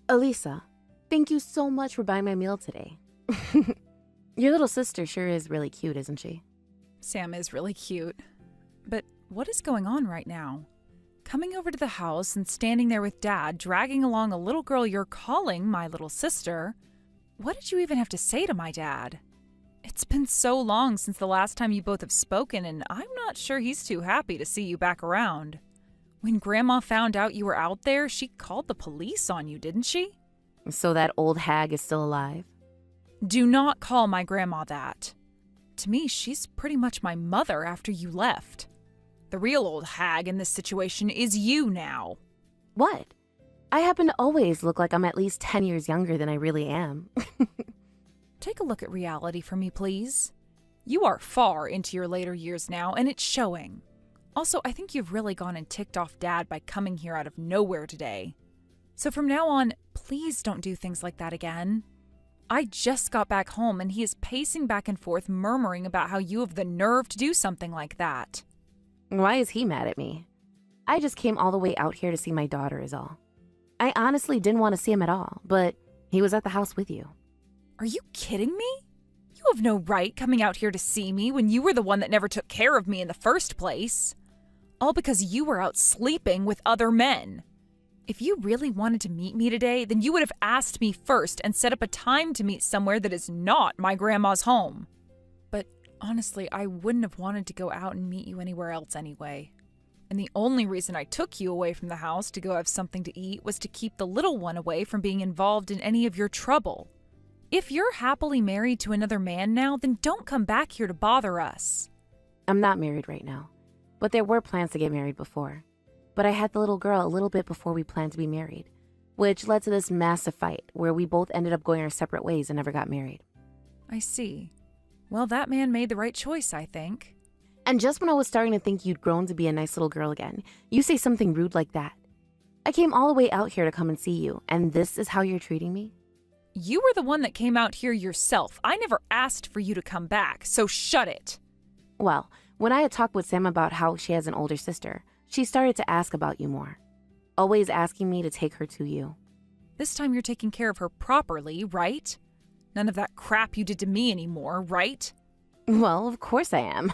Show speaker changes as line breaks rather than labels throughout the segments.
Elisa, thank you so much for buying my meal today. Your little sister sure is really cute, isn't she?
Sam is really cute. But what is going on right now? Coming over to the house and standing there with Dad, dragging along a little girl you're calling my little sister. What did you even have to say to my dad? It's been so long since the last time you both have spoken, and I'm not sure he's too happy to see you back around. When Grandma found out you were out there, she called the police on you, didn't she?
So that old hag is still alive?
Do not call my grandma that. To me, she's pretty much my mother after you left. The real old hag in this situation is you now.
What? I happen to always look like I'm at least 10 years younger than I really am.
Take a look at reality for me, please. You are far into your later years now, and it's showing. Also, I think you've really gone and ticked off Dad by coming here out of nowhere today. So from now on, please don't do things like that again. I just got back home, and he is pacing back and forth, murmuring about how you have the nerve to do something like that.
Why is he mad at me? I just came all the way out here to see my daughter is all. I honestly didn't want to see him at all, but he was at the house with you.
Are you kidding me? You have no right coming out here to see me when you were the one that never took care of me in the first place. All because you were out sleeping with other men. If you really wanted to meet me today, then you would have asked me first and set up a time to meet somewhere that is not my grandma's home. But honestly, I wouldn't have wanted to go out and meet you anywhere else anyway. And the only reason I took you away from the house to go have something to eat was to keep the little one away from being involved in any of your trouble. If you're happily married to another man now, then don't come back here to bother us.
I'm not married right now, but there were plans to get married before. But I had the little girl a little bit before we planned to be married, which led to this massive fight where we both ended up going our separate ways and never got married.
I see. Well, that man made the right choice, I think.
And just when I was starting to think you'd grown to be a nice little girl again, you say something rude like that. I came all the way out here to come and see you, and this is how you're treating me?
You were the one that came out here yourself. I never asked for you to come back, so shut it.
Well, when I had talked with Sam about how she has an older sister, she started to ask about you more. Always asking me to take her to you.
This time you're taking care of her properly, right? None of that crap you did to me anymore, right?
Well, of course I am.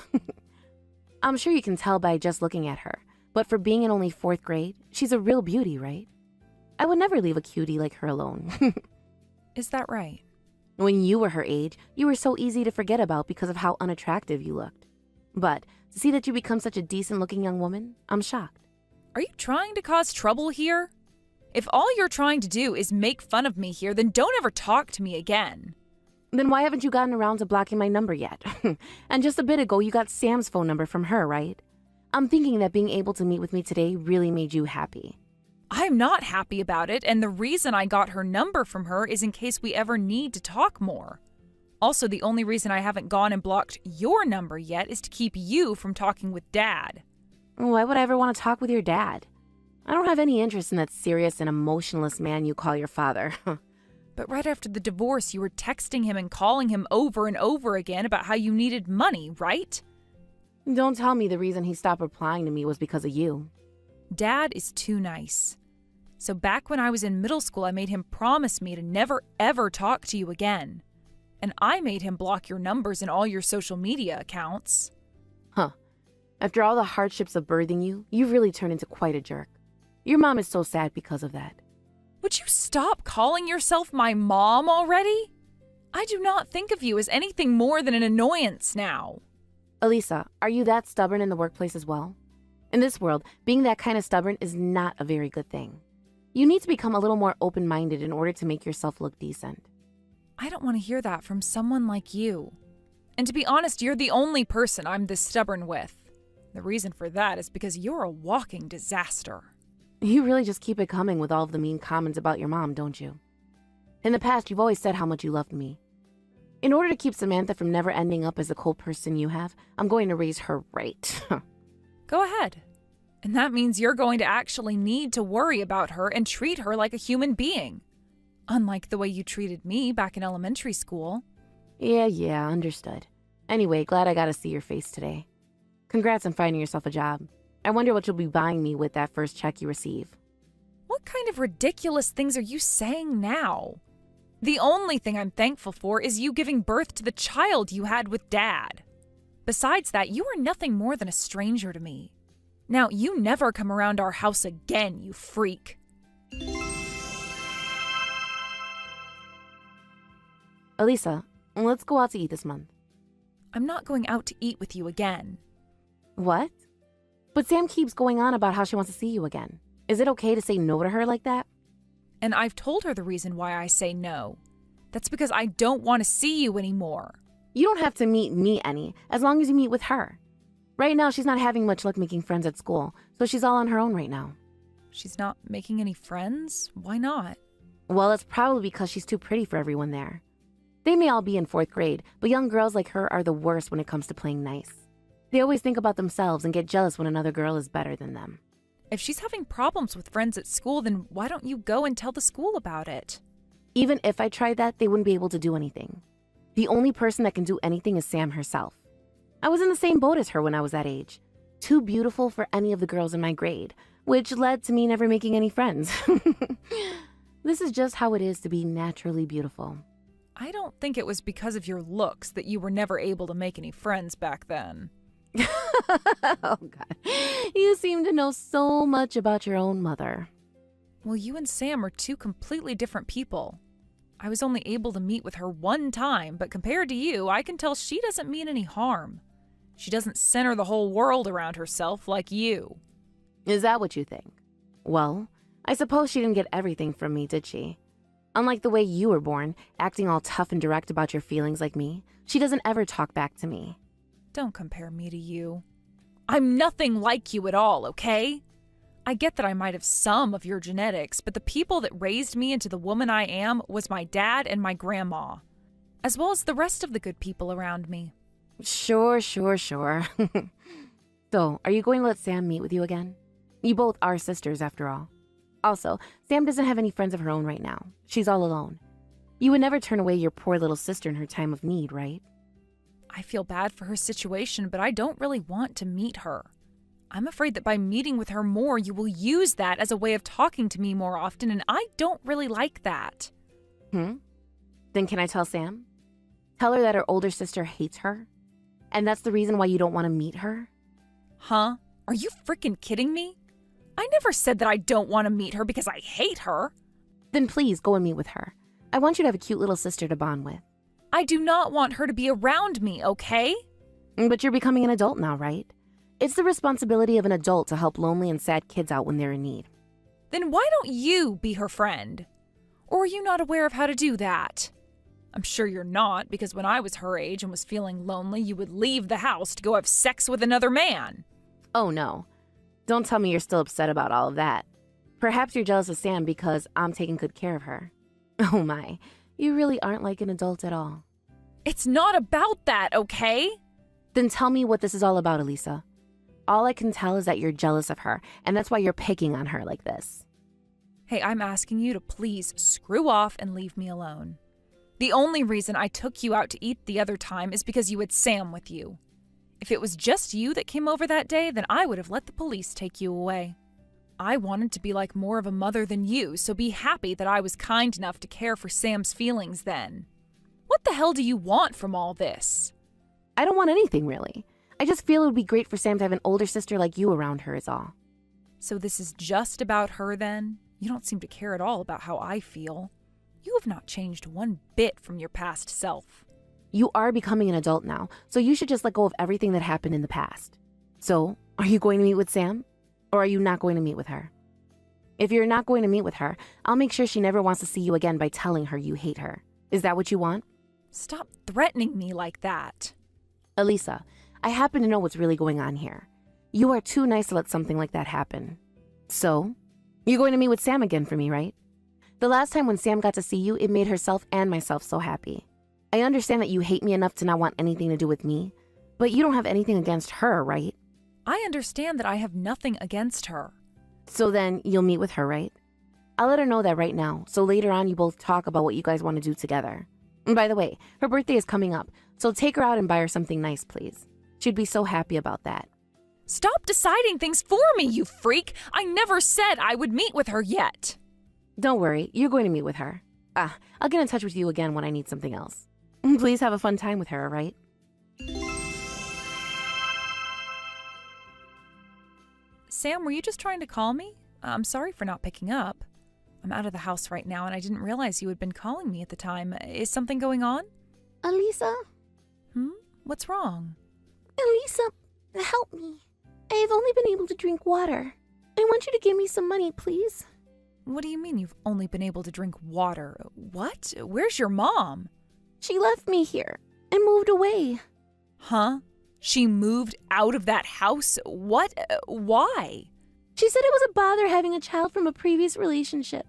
I'm sure you can tell by just looking at her, but for being in only 4th grade, she's a real beauty, right? I would never leave a cutie like her alone.
Is that right?
When you were her age, you were so easy to forget about because of how unattractive you looked. But to see that you become such a decent-looking young woman, I'm shocked.
Are you trying to cause trouble here? If all you're trying to do is make fun of me here, then don't ever talk to me again.
Then why haven't you gotten around to blocking my number yet? And just a bit ago, you got Sam's phone number from her, right? I'm thinking that being able to meet with me today really made you happy.
I'm not happy about it, and the reason I got her number from her is in case we ever need to talk more. Also, the only reason I haven't gone and blocked your number yet is to keep you from talking with Dad.
Why would I ever want to talk with your dad? I don't have any interest in that serious and emotionless man you call your father.
But right after the divorce, you were texting him and calling him over and over again about how you needed money, right?
Don't tell me the reason he stopped replying to me was because of you.
Dad is too nice. So back when I was in middle school, I made him promise me to never ever talk to you again. And I made him block your numbers and all your social media accounts.
Huh. After all the hardships of birthing you, you've really turned into quite a jerk. Your mom is so sad because of that.
Would you stop calling yourself my mom already? I do not think of you as anything more than an annoyance now.
Elisa, are you that stubborn in the workplace as well? In this world, being that kind of stubborn is not a very good thing. You need to become a little more open-minded in order to make yourself look decent.
I don't want to hear that from someone like you. And to be honest, you're the only person I'm this stubborn with. The reason for that is because you're a walking disaster.
You really just keep it coming with all of the mean comments about your mom, don't you? In the past, you've always said how much you loved me. In order to keep Samantha from never ending up as the cold person you have, I'm going to raise her right.
Go ahead. And that means you're going to actually need to worry about her and treat her like a human being. Unlike the way you treated me back in elementary school.
Yeah, understood. Anyway, glad I got to see your face today. Congrats on finding yourself a job. I wonder what you'll be buying me with that first check you receive.
What What kind of ridiculous things are you saying now? The only thing I'm thankful for is you giving birth to the child you had with Dad. Besides that, you are nothing more than a stranger to me. Now, you never come around our house again, you freak.
Elisa, let's go out to eat this month.
I'm not going out to eat with you again.
What? But Sam keeps going on about how she wants to see you again. Is it okay to say no to her like that?
And I've told her the reason why I say no. That's because I don't want to see you anymore.
You don't have to meet me any, as long as you meet with her. Right now, she's not having much luck making friends at school, so she's all on her own right now.
She's not making any friends? Why not?
Well, it's probably because she's too pretty for everyone there. They may all be in 4th grade, but young girls like her are the worst when it comes to playing nice. They always think about themselves and get jealous when another girl is better than them.
If she's having problems with friends at school, then why don't you go and tell the school about it?
Even if I tried that, they wouldn't be able to do anything. The only person that can do anything is Sam herself. I was in the same boat as her when I was that age. Too beautiful for any of the girls in my grade, which led to me never making any friends. This is just how it is to be naturally beautiful.
I don't think it was because of your looks that you were never able to make any friends back then.
Oh, God. You seem to know so much about your own mother.
Well, you and Sam are two completely different people. I was only able to meet with her one time, but compared to you, I can tell she doesn't mean any harm. She doesn't center the whole world around herself like you.
Is that what you think? Well, I suppose she didn't get everything from me, did she? Unlike the way you were born, acting all tough and direct about your feelings like me, she doesn't ever talk back to me.
Don't compare me to you. I'm nothing like you at all, okay? I get that I might have some of your genetics, but the people that raised me into the woman I am was my dad and my grandma, as well as the rest of the good people around me.
Sure. So, are you going to let Sam meet with you again? You both are sisters, after all. Also, Sam doesn't have any friends of her own right now. She's all alone. You would never turn away your poor little sister in her time of need, right?
I feel bad for her situation, but I don't really want to meet her. I'm afraid that by meeting with her more, you will use that as a way of talking to me more often, and I don't really like that.
Then can I tell Sam? Tell her that her older sister hates her? And that's the reason why you don't want to meet her?
Huh? Are you freaking kidding me? I never said that I don't want to meet her because I hate her.
Then please go and meet with her. I want you to have a cute little sister to bond with.
I do not want her to be around me, okay?
But you're becoming an adult now, right? It's the responsibility of an adult to help lonely and sad kids out when they're in need.
Then why don't you be her friend? Or are you not aware of how to do that? I'm sure you're not, because when I was her age and was feeling lonely, you would leave the house to go have sex with another man.
Oh no. Don't tell me you're still upset about all of that. Perhaps you're jealous of Sam because I'm taking good care of her. Oh my, you really aren't like an adult at all.
It's not about that, okay?
Then tell me what this is all about, Elisa. All I can tell is that you're jealous of her, and that's why you're picking on her like this.
Hey, I'm asking you to please screw off and leave me alone. The only reason I took you out to eat the other time is because you had Sam with you. If it was just you that came over that day, then I would have let the police take you away. I wanted to be like more of a mother than you, so be happy that I was kind enough to care for Sam's feelings then. What the hell do you want from all this?
I don't want anything, really. I just feel it would be great for Sam to have an older sister like you around her is all.
So this is just about her then? You don't seem to care at all about how I feel. You have not changed one bit from your past self.
You are becoming an adult now, so you should just let go of everything that happened in the past. So, are you going to meet with Sam? Or are you not going to meet with her? If you're not going to meet with her, I'll make sure she never wants to see you again by telling her you hate her. Is that what you want?
Stop threatening me like that.
Elisa, I happen to know what's really going on here. You are too nice to let something like that happen. So, you're going to meet with Sam again for me, right? The last time when Sam got to see you, it made herself and myself so happy. I understand that you hate me enough to not want anything to do with me, but you don't have anything against her, right?
I understand that I have nothing against her.
So then you'll meet with her, right? I'll let her know that right now, so later on you both talk about what you guys want to do together. And by the way, her birthday is coming up, so take her out and buy her something nice, please. She'd be so happy about that.
Stop deciding things for me, you freak! I never said I would meet with her yet.
Don't worry, you're going to meet with her. I'll get in touch with you again when I need something else. Please have a fun time with her, all right?
Sam, were you just trying to call me? I'm sorry for not picking up. I'm out of the house right now and I didn't realize you had been calling me at the time. Is something going on?
Elisa?
What's wrong?
Elisa, help me. I have only been able to drink water. I want you to give me some money, please.
What do you mean you've only been able to drink water? What? Where's your mom?
She left me here and moved away.
Huh? She moved out of that house? What? Why?
She said it was a bother having a child from a previous relationship.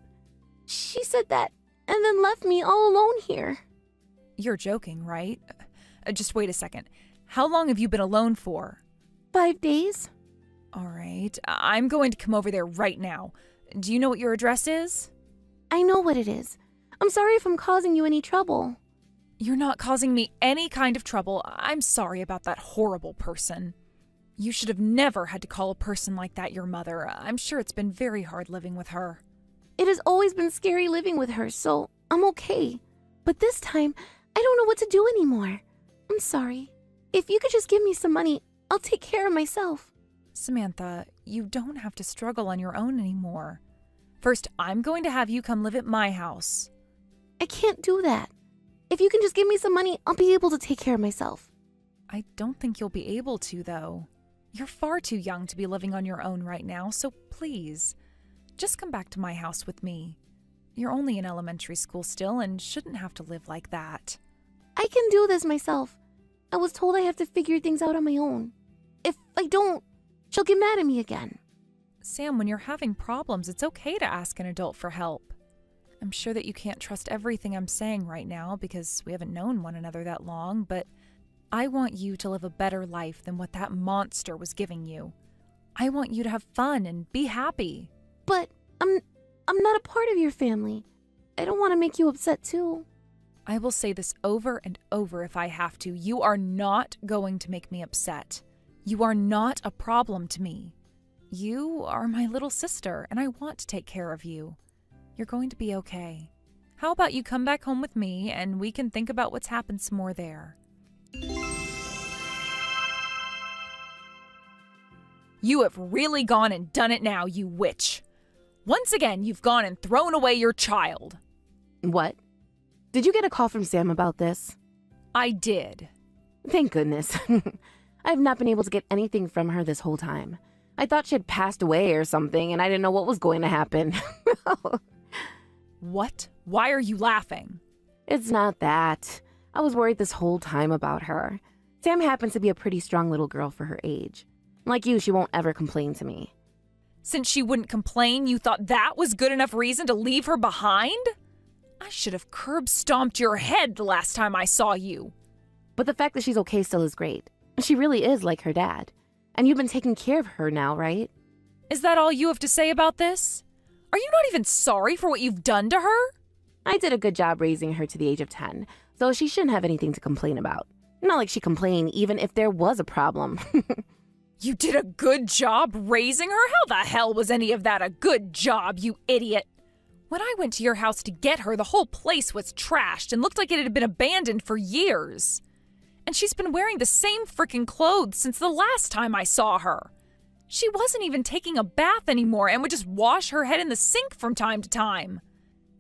She said that and then left me all alone here.
You're joking, right? Just wait a second. How long have you been alone for?
5 days.
All right. I'm going to come over there right now. Do you know what your address is?
I know what it is. I'm sorry if I'm causing you any trouble.
You're not causing me any kind of trouble. I'm sorry about that horrible person. You should have never had to call a person like that your mother. I'm sure it's been very hard living with her.
It has always been scary living with her, so I'm okay. But this time, I don't know what to do anymore. I'm sorry. If you could just give me some money, I'll take care of myself.
Samantha, you don't have to struggle on your own anymore. First, I'm going to have you come live at my house.
I can't do that. If you can just give me some money, I'll be able to take care of myself.
I don't think you'll be able to, though. You're far too young to be living on your own right now, so please, just come back to my house with me. You're only in elementary school still and shouldn't have to live like that.
I can do this myself. I was told I have to figure things out on my own. If I don't, she'll get mad at me again.
Sam, when you're having problems, it's okay to ask an adult for help. I'm sure that you can't trust everything I'm saying right now because we haven't known one another that long, but I want you to live a better life than what that monster was giving you. I want you to have fun and be happy.
But I'm not a part of your family. I don't want to make you upset too.
I will say this over and over if I have to. You are not going to make me upset. You are not a problem to me. You are my little sister, and I want to take care of you. You're going to be okay. How about you come back home with me, and we can think about what's happened some more there. You have really gone and done it now, you witch. Once again, you've gone and thrown away your child.
What? Did you get a call from Sam about this?
I did.
Thank goodness. I have not been able to get anything from her this whole time. I thought she had passed away or something, and I didn't know what was going to happen.
What? Why are you laughing?
It's not that. I was worried this whole time about her. Sam happens to be a pretty strong little girl for her age. Like you, she won't ever complain to me.
Since she wouldn't complain, you thought that was good enough reason to leave her behind? I should have curb-stomped your head the last time I saw you.
But the fact that she's okay still is great. She really is like her dad. And you've been taking care of her now, right?
Is that all you have to say about this? Are you not even sorry for what you've done to her?
I did a good job raising her to the age of 10, so she shouldn't have anything to complain about. Not like she complained even if there was a problem.
You did a good job raising her? How the hell was any of that a good job, you idiot? When I went to your house to get her, the whole place was trashed and looked like it had been abandoned for years. And she's been wearing the same frickin' clothes since the last time I saw her. She wasn't even taking a bath anymore and would just wash her head in the sink from time to time.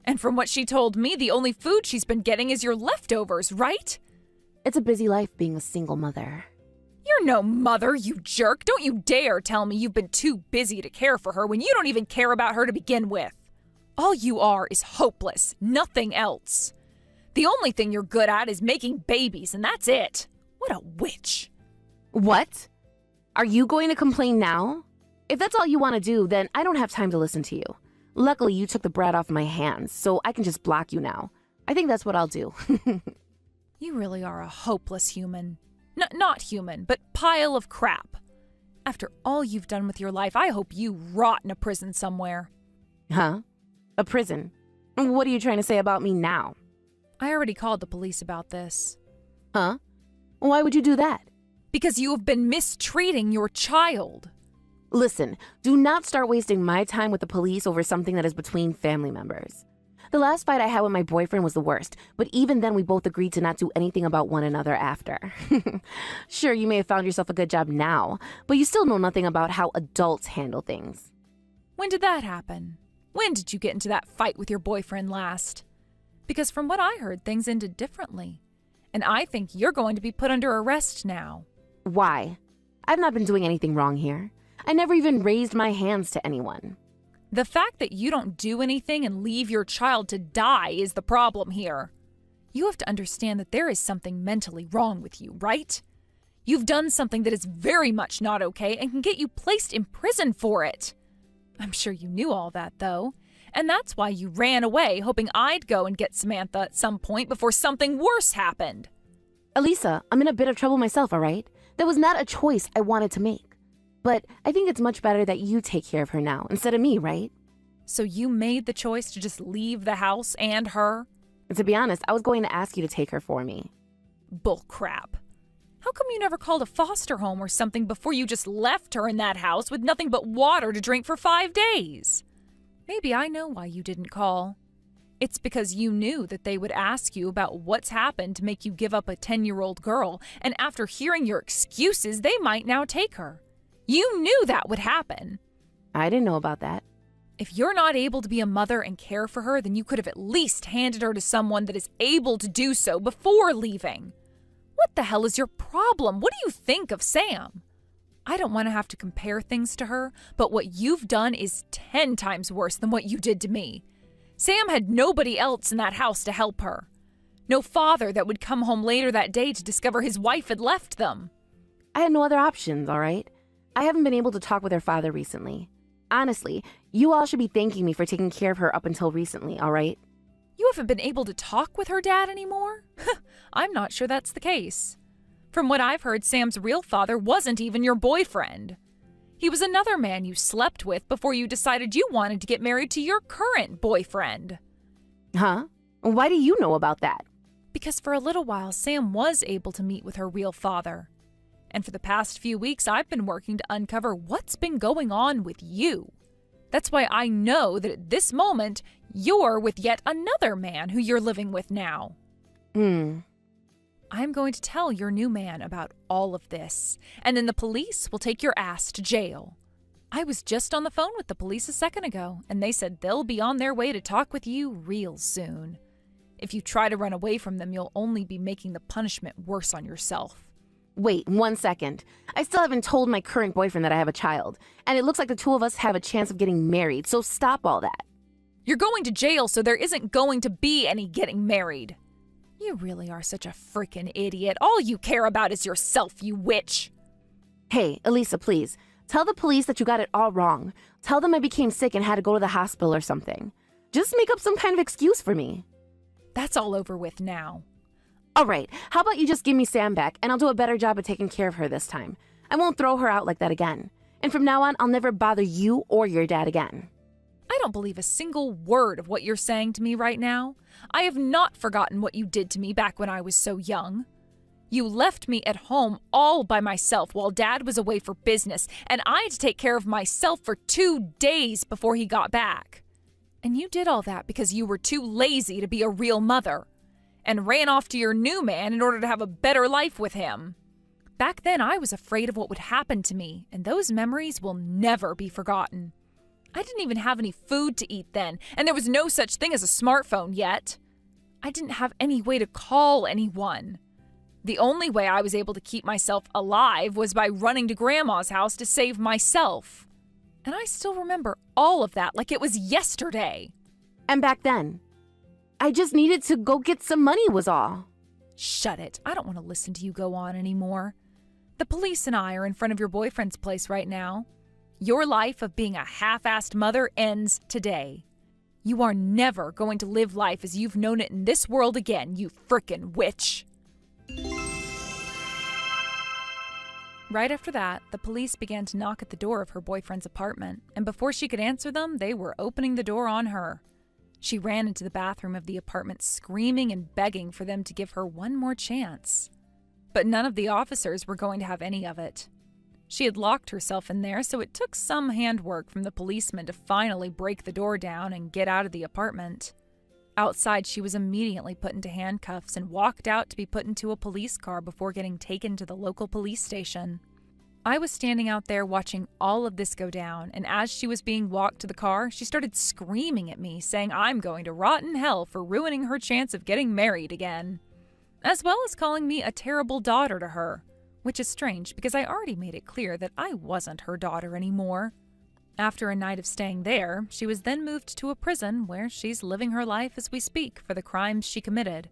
And from what she told me, the only food she's been getting is your leftovers, right?
It's a busy life being a single mother.
You're no mother, you jerk. Don't you dare tell me you've been too busy to care for her when you don't even care about her to begin with. All you are is hopeless, nothing else. The only thing you're good at is making babies, and that's it. What a witch.
What? Are you going to complain now? If that's all you want to do, then I don't have time to listen to you. Luckily, you took the brat off my hands, so I can just block you now. I think that's what I'll do.
You really are a hopeless human. Not human, but pile of crap. After all you've done with your life, I hope you rot in a prison somewhere.
Huh? A prison? What are you trying to say about me now?
I already called the police about this.
Huh? Why would you do that?
Because you have been mistreating your child.
Listen, do not start wasting my time with the police over something that is between family members. The last fight I had with my boyfriend was the worst, but even then we both agreed to not do anything about one another after. Sure, you may have found yourself a good job now, but you still know nothing about how adults handle things.
When did that happen? When did you get into that fight with your boyfriend last? Because from what I heard, things ended differently. And I think you're going to be put under arrest now.
Why? I've not been doing anything wrong here. I never even raised my hands to anyone.
The fact that you don't do anything and leave your child to die is the problem here. You have to understand that there is something mentally wrong with you, right? You've done something that is very much not okay and can get you placed in prison for it. I'm sure you knew all that, though. And that's why you ran away, hoping I'd go and get Samantha at some point before something worse happened.
Elisa, I'm in a bit of trouble myself, all right? That was not a choice I wanted to make. But I think it's much better that you take care of her now instead of me, right?
So you made the choice to just leave the house and her?
And to be honest, I was going to ask you to take her for me.
Bullcrap. How come you never called a foster home or something before you just left her in that house with nothing but water to drink for 5 days? Maybe I know why you didn't call. It's because you knew that they would ask you about what's happened to make you give up a 10-year-old girl, and after hearing your excuses, they might now take her. You knew that would happen.
I didn't know about that.
If you're not able to be a mother and care for her, then you could have at least handed her to someone that is able to do so before leaving. What the hell is your problem? What do you think of Sam? I don't want to have to compare things to her, but what you've done is 10 times worse than what you did to me. Sam had nobody else in that house to help her. No father that would come home later that day to discover his wife had left them.
I had no other options, all right? I haven't been able to talk with her father recently. Honestly, you all should be thanking me for taking care of her up until recently, all right?
You haven't been able to talk with her dad anymore? I'm not sure that's the case. From what I've heard, Sam's real father wasn't even your boyfriend. He was another man you slept with before you decided you wanted to get married to your current boyfriend.
Huh? Why do you know about that?
Because for a little while, Sam was able to meet with her real father. And for the past few weeks, I've been working to uncover what's been going on with you. That's why I know that at this moment, you're with yet another man who you're living with now. I'm going to tell your new man about all of this, and then the police will take your ass to jail. I was just on the phone with the police a second ago, and they said they'll be on their way to talk with you real soon. If you try to run away from them, you'll only be making the punishment worse on yourself.
Wait, 1 second. I still haven't told my current boyfriend that I have a child, and it looks like the two of us have a chance of getting married, so stop all that.
You're going to jail, so there isn't going to be any getting married. You really are such a freaking idiot. All you care about is yourself, you witch.
Hey, Elisa, please. Tell the police that you got it all wrong. Tell them I became sick and had to go to the hospital or something. Just make up some kind of excuse for me.
That's all over with now.
All right, how about you just give me Sam back, and I'll do a better job of taking care of her this time. I won't throw her out like that again. And from now on, I'll never bother you or your dad again.
I don't believe a single word of what you're saying to me right now. I have not forgotten what you did to me back when I was so young. You left me at home all by myself while Dad was away for business, and I had to take care of myself for 2 days before he got back. And you did all that because you were too lazy to be a real mother, and ran off to your new man in order to have a better life with him. Back then, I was afraid of what would happen to me, and those memories will never be forgotten. I didn't even have any food to eat then, and there was no such thing as a smartphone yet. I didn't have any way to call anyone. The only way I was able to keep myself alive was by running to Grandma's house to save myself. And I still remember all of that like it was yesterday.
And back then, I just needed to go get some money was all.
Shut it. I don't want to listen to you go on anymore. The police and I are in front of your boyfriend's place right now. Your life of being a half-assed mother ends today. You are never going to live life as you've known it in this world again, you frickin' witch. Right after that, the police began to knock at the door of her boyfriend's apartment, and before she could answer them, they were opening the door on her. She ran into the bathroom of the apartment, screaming and begging for them to give her one more chance. but none of the officers were going to have any of it. She had locked herself in there, so it took some handwork from the policeman to finally break the door down and get out of the apartment. Outside, she was immediately put into handcuffs and walked out to be put into a police car before getting taken to the local police station. I was standing out there watching all of this go down, and as she was being walked to the car, she started screaming at me, saying I'm going to rot in hell for ruining her chance of getting married again, as well as calling me a terrible daughter to her, which is strange because I already made it clear that I wasn't her daughter anymore. After a night of staying there, she was then moved to a prison where she's living her life as we speak for the crimes she committed.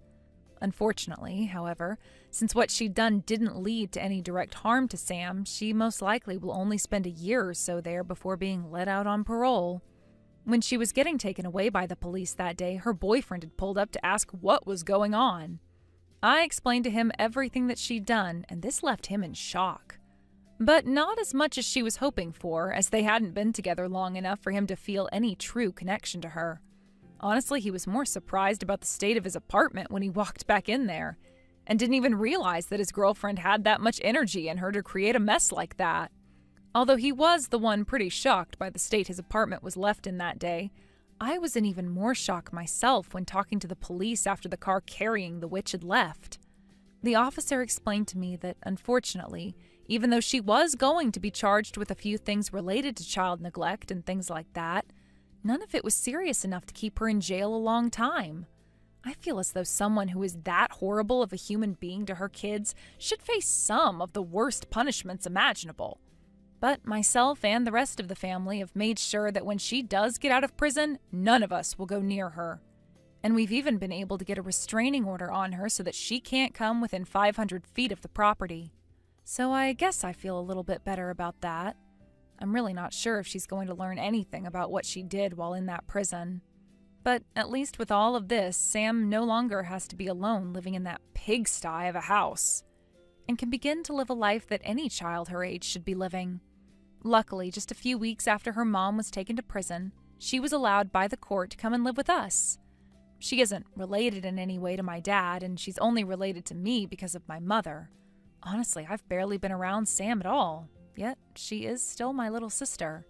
Unfortunately, however, since what she'd done didn't lead to any direct harm to Sam, she most likely will only spend a year or so there before being let out on parole. When she was getting taken away by the police that day, her boyfriend had pulled up to ask what was going on. I explained to him everything that she'd done, and this left him in shock. But not as much as she was hoping for, as they hadn't been together long enough for him to feel any true connection to her. Honestly, he was more surprised about the state of his apartment when he walked back in there, and didn't even realize that his girlfriend had that much energy in her to create a mess like that. Although he was the one pretty shocked by the state his apartment was left in that day, I was in even more shock myself when talking to the police after the car carrying the witch had left. The officer explained to me that, unfortunately, even though she was going to be charged with a few things related to child neglect and things like that, none of it was serious enough to keep her in jail a long time. I feel as though someone who is that horrible of a human being to her kids should face some of the worst punishments imaginable. But myself and the rest of the family have made sure that when she does get out of prison, none of us will go near her. And we've even been able to get a restraining order on her so that she can't come within 500 feet of the property. So I guess I feel a little bit better about that. I'm really not sure if she's going to learn anything about what she did while in that prison. But at least with all of this, Sam no longer has to be alone living in that pigsty of a house, and can begin to live a life that any child her age should be living. Luckily, just a few weeks after her mom was taken to prison, she was allowed by the court to come and live with us. She isn't related in any way to my dad, and she's only related to me because of my mother. Honestly, I've barely been around Sam at all, yet she is still my little sister.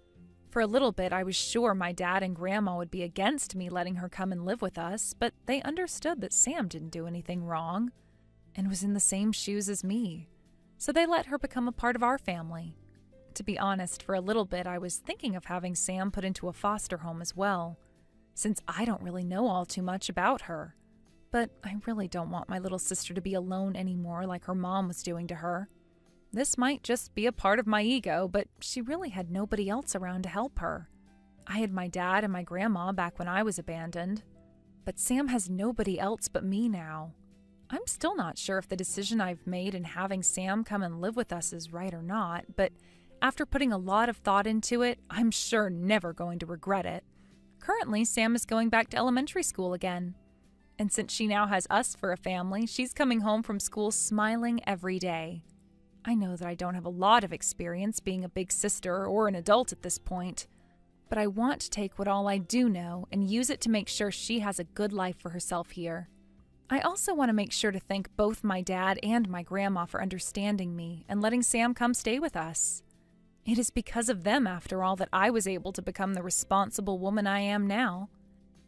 For a little bit, I was sure my dad and grandma would be against me letting her come and live with us, but they understood that Sam didn't do anything wrong and was in the same shoes as me, so they let her become a part of our family. To be honest, for a little bit, I was thinking of having Sam put into a foster home as well, since I don't really know all too much about her. But I really don't want my little sister to be alone anymore like her mom was doing to her. This might just be a part of my ego, but she really had nobody else around to help her. I had my dad and my grandma back when I was abandoned, but Sam has nobody else but me now. I'm still not sure if the decision I've made in having Sam come and live with us is right or not, but after putting a lot of thought into it, I'm sure never going to regret it. Currently, Sam is going back to elementary school again. And since she now has us for a family, she's coming home from school smiling every day. I know that I don't have a lot of experience being a big sister or an adult at this point, but I want to take what all I do know and use it to make sure she has a good life for herself here. I also want to make sure to thank both my dad and my grandma for understanding me and letting Sam come stay with us. It is because of them, after all, that I was able to become the responsible woman I am now,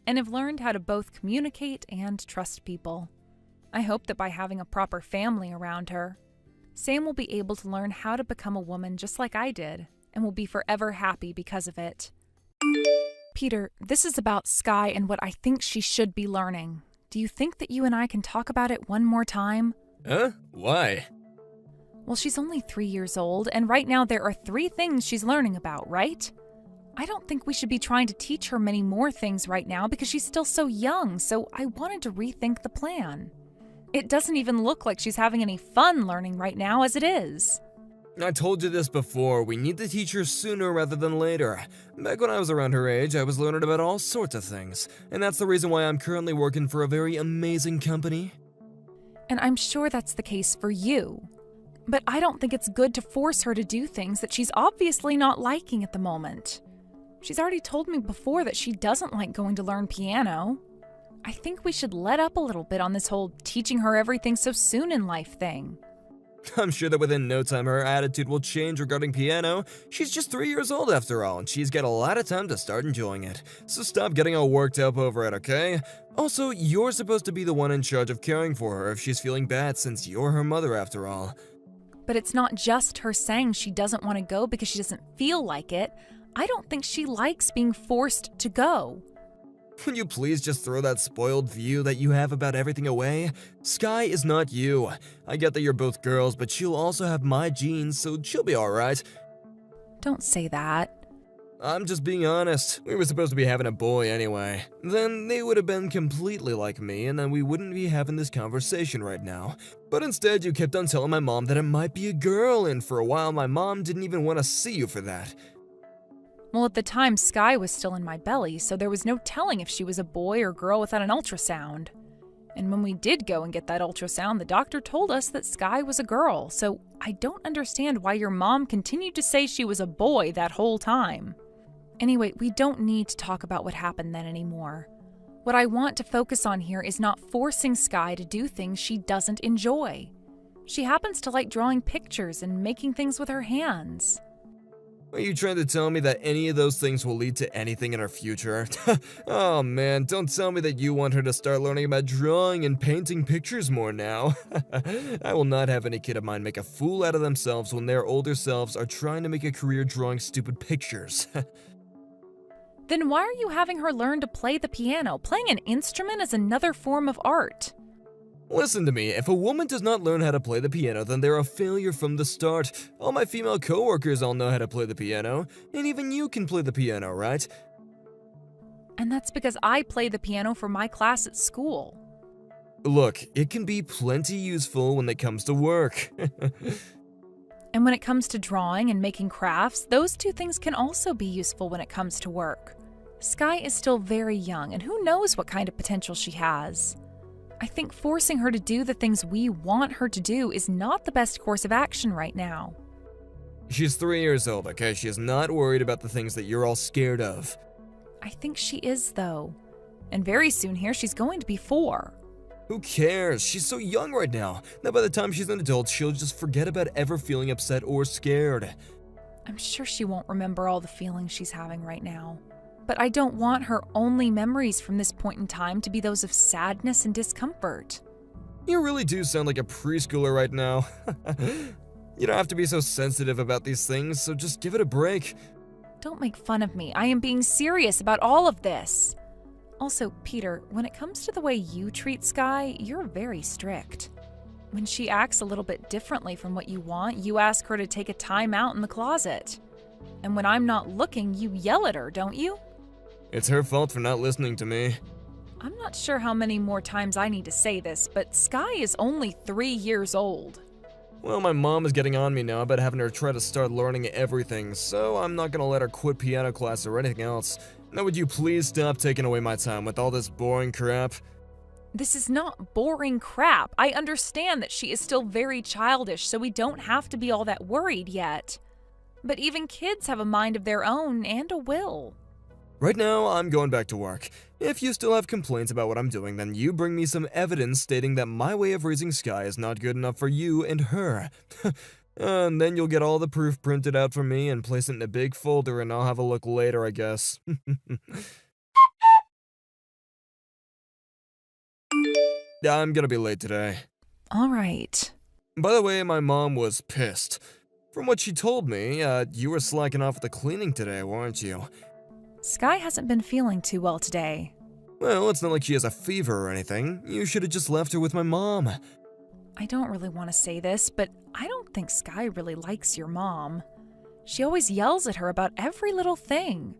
and have learned how to both communicate and trust people. I hope that by having a proper family around her, Sam will be able to learn how to become a woman just like I did, and will be forever happy because of it. Peter, this is about Sky and what I think she should be learning. Do you think that you and I can talk about it one more time?
Huh? Why?
Well, she's only 3 years old, and right now there are 3 things she's learning about, right? I don't think we should be trying to teach her many more things right now because she's still so young, so I wanted to rethink the plan. It doesn't even look like she's having any fun learning right now as it is.
I told you this before, we need to teach her sooner rather than later. Back when I was around her age, I was learning about all sorts of things, and that's the reason why I'm currently working for a very amazing company.
And I'm sure that's the case for you. But I don't think it's good to force her to do things that she's obviously not liking at the moment. She's already told me before that she doesn't like going to learn piano. I think we should let up a little bit on this whole teaching her everything so soon in life thing.
I'm sure that within no time her attitude will change regarding piano. She's just 3 years old after all, and she's got a lot of time to start enjoying it. So stop getting all worked up over it, okay? Also, you're supposed to be the one in charge of caring for her if she's feeling bad since you're her mother after all.
But it's not just her saying she doesn't want to go because she doesn't feel like it. I don't think she likes being forced to go.
Would you please just throw that spoiled view that you have about everything away? Sky is not you. I get that you're both girls, but she'll also have my genes, so she'll be alright.
Don't say that.
I'm just being honest. We were supposed to be having a boy anyway. Then they would have been completely like me, and then we wouldn't be having this conversation right now. But instead, you kept on telling my mom that it might be a girl, and for a while my mom didn't even want to see you for that.
Well, at the time, Sky was still in my belly, so there was no telling if she was a boy or girl without an ultrasound. And when we did go and get that ultrasound, the doctor told us that Sky was a girl, so I don't understand why your mom continued to say she was a boy that whole time. Anyway, we don't need to talk about what happened then anymore. What I want to focus on here is not forcing Sky to do things she doesn't enjoy. She happens to like drawing pictures and making things with her hands.
Are you trying to tell me that any of those things will lead to anything in our future? Oh man, don't tell me that you want her to start learning about drawing and painting pictures more now. I will not have any kid of mine make a fool out of themselves when their older selves are trying to make a career drawing stupid pictures.
Then why are you having her learn to play the piano? Playing an instrument is another form of art.
Listen to me, if a woman does not learn how to play the piano, then they're a failure from the start. All my female coworkers all know how to play the piano, and even you can play the piano, right?
And that's because I play the piano for my class at school.
Look, it can be plenty useful when it comes to work.
And when it comes to drawing and making crafts, those two things can also be useful when it comes to work. Sky is still very young, and who knows what kind of potential she has. I think forcing her to do the things we want her to do is not the best course of action right now.
She's 3 years old, okay? She is not worried about the things that you're all scared of.
I think she is, though. And very soon here, she's going to be 4.
Who cares? She's so young right now. Now by the time she's an adult, she'll just forget about ever feeling upset or scared.
I'm sure she won't remember all the feelings she's having right now. But I don't want her only memories from this point in time to be those of sadness and discomfort.
You really do sound like a preschooler right now. You don't have to be so sensitive about these things, so just give it a break.
Don't make fun of me. I am being serious about all of this. Also, Peter, when it comes to the way you treat Sky, you're very strict. When she acts a little bit differently from what you want, you ask her to take a time out in the closet. And when I'm not looking, you yell at her, don't you?
It's her fault for not listening to me.
I'm not sure how many more times I need to say this, but Sky is only 3 years old.
Well, my mom is getting on me now about having her try to start learning everything, so I'm not gonna let her quit piano class or anything else. Now would you please stop taking away my time with all this boring crap?
This is not boring crap. I understand that she is still very childish, so we don't have to be all that worried yet. But even kids have a mind of their own and a will.
Right now, I'm going back to work. If you still have complaints about what I'm doing, then you bring me some evidence stating that my way of raising Sky is not good enough for you and her. And then you'll get all the proof printed out for me and place it in a big folder, and I'll have a look later, I guess. I'm gonna be late today.
All right.
By the way, my mom was pissed. From what she told me, you were slacking off with the cleaning today, weren't you?
Sky hasn't been feeling too well today.
Well, it's not like she has a fever or anything. You should have just left her with my mom.
I don't really want to say this, but I don't think Sky really likes your mom. She always yells at her about every little thing.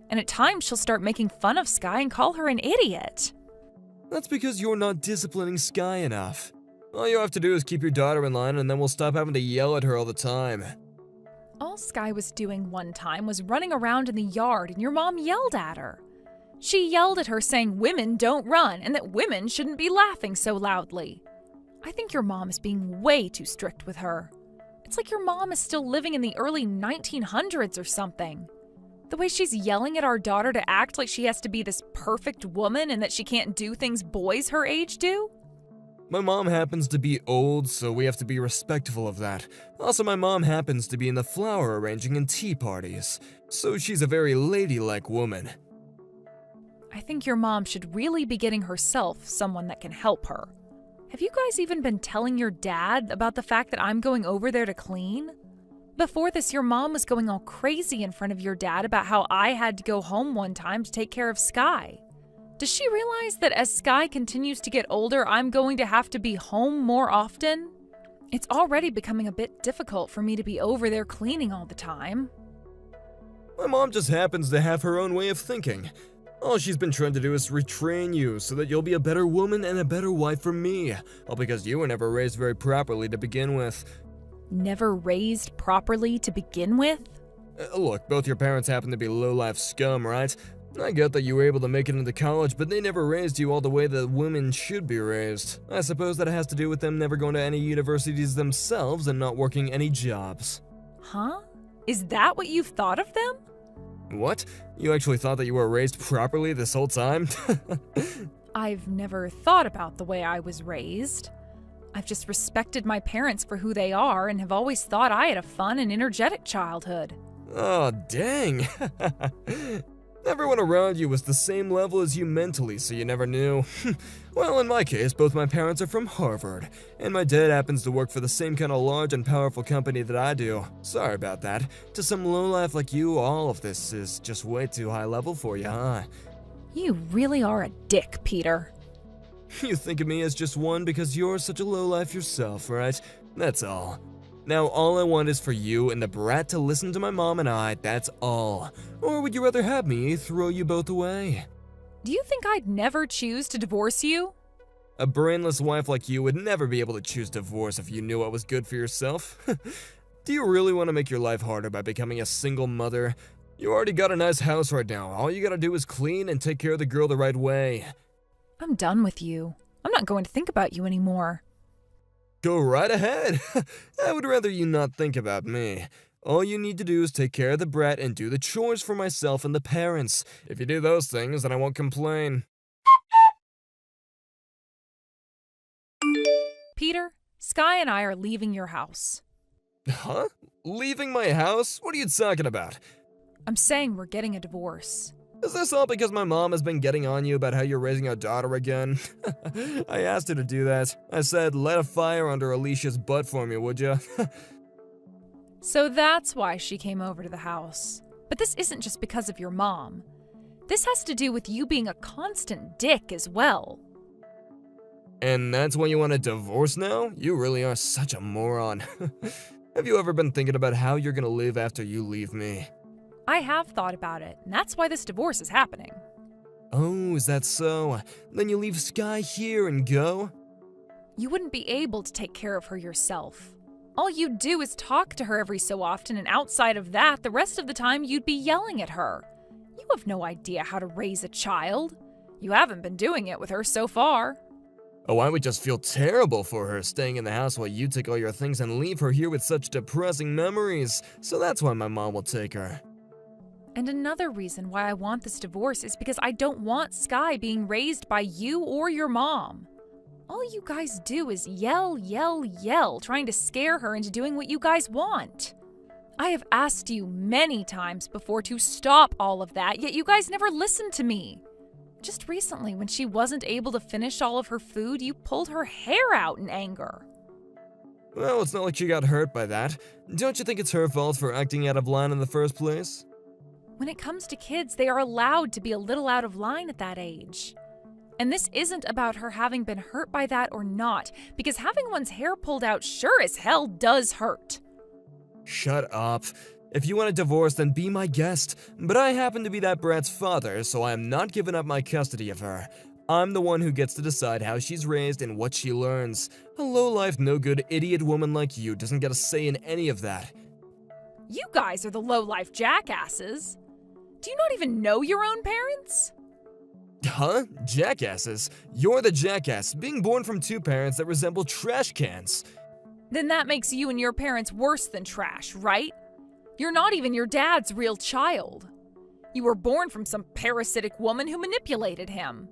And at times she'll start making fun of Sky and call her an idiot.
That's because you're not disciplining Sky enough. All you have to do is keep your daughter in line, and then we'll stop having to yell at her all the time.
All Sky was doing one time was running around in the yard, and your mom yelled at her. She yelled at her saying women don't run and that women shouldn't be laughing so loudly. I think your mom is being way too strict with her. It's like your mom is still living in the early 1900s or something. The way she's yelling at our daughter to act like she has to be this perfect woman and that she can't do things boys her age do.
My mom happens to be old, so we have to be respectful of that. Also, my mom happens to be in the flower arranging and tea parties, so she's a very ladylike woman.
I think your mom should really be getting herself someone that can help her. Have you guys even been telling your dad about the fact that I'm going over there to clean? Before this, your mom was going all crazy in front of your dad about how I had to go home one time to take care of Sky. Does she realize that as Sky continues to get older, I'm going to have to be home more often? It's already becoming a bit difficult for me to be over there cleaning all the time.
My mom just happens to have her own way of thinking. All she's been trying to do is retrain you so that you'll be a better woman and a better wife for me, all because you were never raised very properly to begin with.
Never raised properly to begin with?
Look, both your parents happen to be low-life scum, right? I get that you were able to make it into college, but they never raised you all the way that women should be raised. I suppose that has to do with them never going to any universities themselves and not working any jobs.
Huh? Is that what you've thought of them?
What? You actually thought that you were raised properly this whole time?
I've never thought about the way I was raised. I've just respected my parents for who they are and have always thought I had a fun and energetic childhood.
Oh, dang. Everyone around you was the same level as you mentally, so you never knew. Well, in my case, both my parents are from Harvard, and my dad happens to work for the same kind of large and powerful company that I do. Sorry about that. To some lowlife like you, all of this is just way too high level for you, huh?
You really are a dick, Peter.
You think of me as just one because you're such a lowlife yourself, right? That's all. Now, all I want is for you and the brat to listen to my mom and I, that's all. Or would you rather have me throw you both away?
Do you think I'd never choose to divorce you?
A brainless wife like you would never be able to choose divorce if you knew what was good for yourself. Do you really want to make your life harder by becoming a single mother? You already got a nice house right now. All you gotta do is clean and take care of the girl the right way.
I'm done with you. I'm not going to think about you anymore.
Go right ahead. I would rather you not think about me. All you need to do is take care of the brat and do the chores for myself and the parents. If you do those things, then I won't complain.
Peter, Sky and I are leaving your house.
Huh? Leaving my house? What are you talking about?
I'm saying we're getting a divorce.
Is this all because my mom has been getting on you about how you're raising our daughter again? I asked her to do that. I said, let a fire under Alicia's butt for me, would ya?
So that's why she came over to the house. But this isn't just because of your mom. This has to do with you being a constant dick as well.
And that's why you want a divorce now? You really are such a moron. Have you ever been thinking about how you're gonna live after you leave me?
I have thought about it, and that's why this divorce is happening.
Oh, is that so? Then you leave Sky here and go?
You wouldn't be able to take care of her yourself. All you'd do is talk to her every so often, and outside of that, the rest of the time you'd be yelling at her. You have no idea how to raise a child. You haven't been doing it with her so far.
Oh, I would just feel terrible for her staying in the house while you take all your things and leave her here with such depressing memories. So that's why my mom will take her.
And another reason why I want this divorce is because I don't want Sky being raised by you or your mom. All you guys do is yell, yell, yell, trying to scare her into doing what you guys want. I have asked you many times before to stop all of that, yet you guys never listened to me. Just recently, when she wasn't able to finish all of her food, you pulled her hair out in anger.
Well, it's not like she got hurt by that. Don't you think it's her fault for acting out of line in the first place?
When it comes to kids, they are allowed to be a little out of line at that age. And this isn't about her having been hurt by that or not, because having one's hair pulled out sure as hell does hurt.
Shut up. If you want a divorce, then be my guest. But I happen to be that brat's father, so I am not giving up my custody of her. I'm the one who gets to decide how she's raised and what she learns. A low-life, no-good idiot woman like you doesn't get a say in any of that.
You guys are the low-life jackasses. Do you not even know your own parents?
Huh? Jackasses? You're the jackass, being born from two parents that resemble trash cans.
Then that makes you and your parents worse than trash, right? You're not even your dad's real child. You were born from some parasitic woman who manipulated him.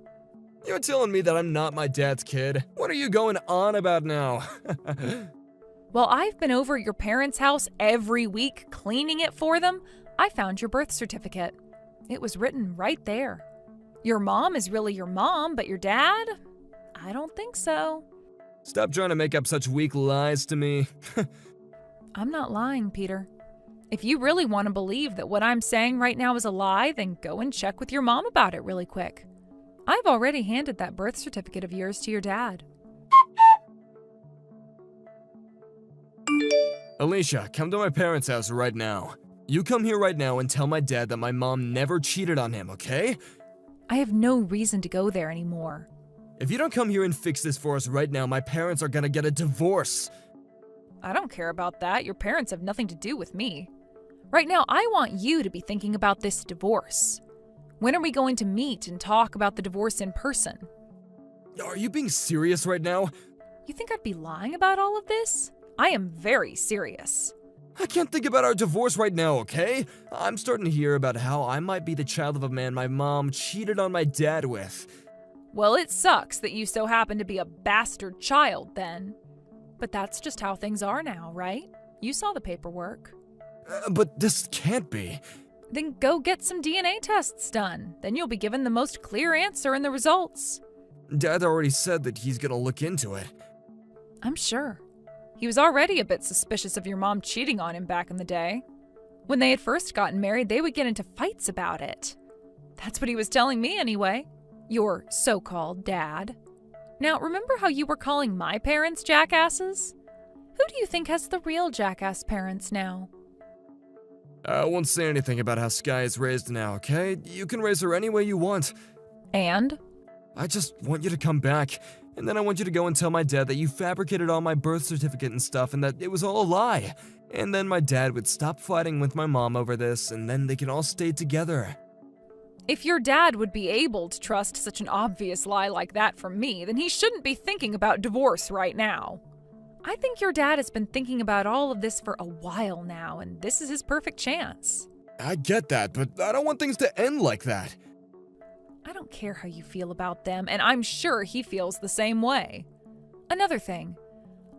You're telling me that I'm not my dad's kid? What are you going on about now?
Well, I've been over at your parents' house every week cleaning it for them. I found your birth certificate. It was written right there. Your mom is really your mom, but your dad? I don't think so.
Stop trying to make up such weak lies to me.
I'm not lying, Peter. If you really want to believe that what I'm saying right now is a lie, then go and check with your mom about it really quick. I've already handed that birth certificate of yours to your dad.
Alicia, come to my parents' house right now. You come here right now and tell my dad that my mom never cheated on him, okay?
I have no reason to go there anymore.
If you don't come here and fix this for us right now, my parents are gonna get a divorce.
I don't care about that. Your parents have nothing to do with me. Right now, I want you to be thinking about this divorce. When are we going to meet and talk about the divorce in person?
Are you being serious right now?
You think I'd be lying about all of this? I am very serious.
I can't think about our divorce right now, okay? I'm starting to hear about how I might be the child of a man my mom cheated on my dad with.
Well, it sucks that you so happen to be a bastard child then. But that's just how things are now, right? You saw the paperwork.
But this can't be.
Then go get some DNA tests done. Then you'll be given the most clear answer in the results.
Dad already said that he's gonna look into it.
I'm sure. He was already a bit suspicious of your mom cheating on him back in the day. When they had first gotten married, they would get into fights about it. That's what he was telling me anyway. Your so-called dad. Now, remember how you were calling my parents jackasses? Who do you think has the real jackass parents now?
I won't say anything about how Sky is raised now, okay? You can raise her any way you want.
And?
I just want you to come back, and then I want you to go and tell my dad that you fabricated all my birth certificate and stuff and that it was all a lie. And then my dad would stop fighting with my mom over this, and then they can all stay together.
If your dad would be able to trust such an obvious lie like that from me, then he shouldn't be thinking about divorce right now. I think your dad has been thinking about all of this for a while now, and this is his perfect chance.
I get that, but I don't want things to end like that.
I don't care how you feel about them, and I'm sure he feels the same way. Another thing,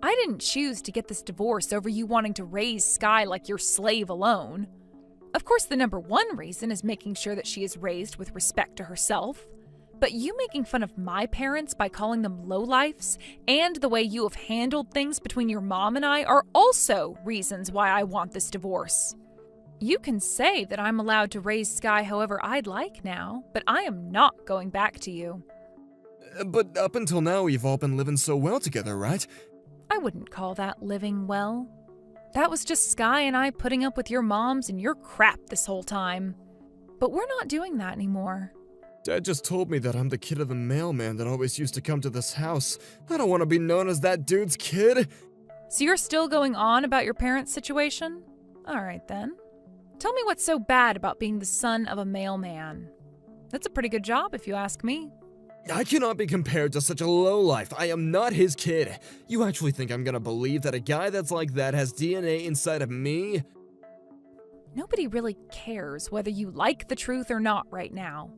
I didn't choose to get this divorce over you wanting to raise Sky like your slave alone. Of course, the number one reason is making sure that she is raised with respect to herself. But you making fun of my parents by calling them lowlifes and the way you have handled things between your mom and I are also reasons why I want this divorce. You can say that I'm allowed to raise Sky however I'd like now, but I am not going back to you.
But up until now, we've all been living so well together, right?
I wouldn't call that living well. That was just Sky and I putting up with your moms and your crap this whole time. But we're not doing that anymore.
Dad just told me that I'm the kid of the mailman that always used to come to this house. I don't want to be known as that dude's kid.
So you're still going on about your parents' situation? All right then. Tell me what's so bad about being the son of a mailman. That's a pretty good job if you ask me.
I cannot be compared to such a lowlife. I am not his kid. You actually think I'm gonna believe that a guy that's like that has DNA inside of me?
Nobody really cares whether you like the truth or not right now.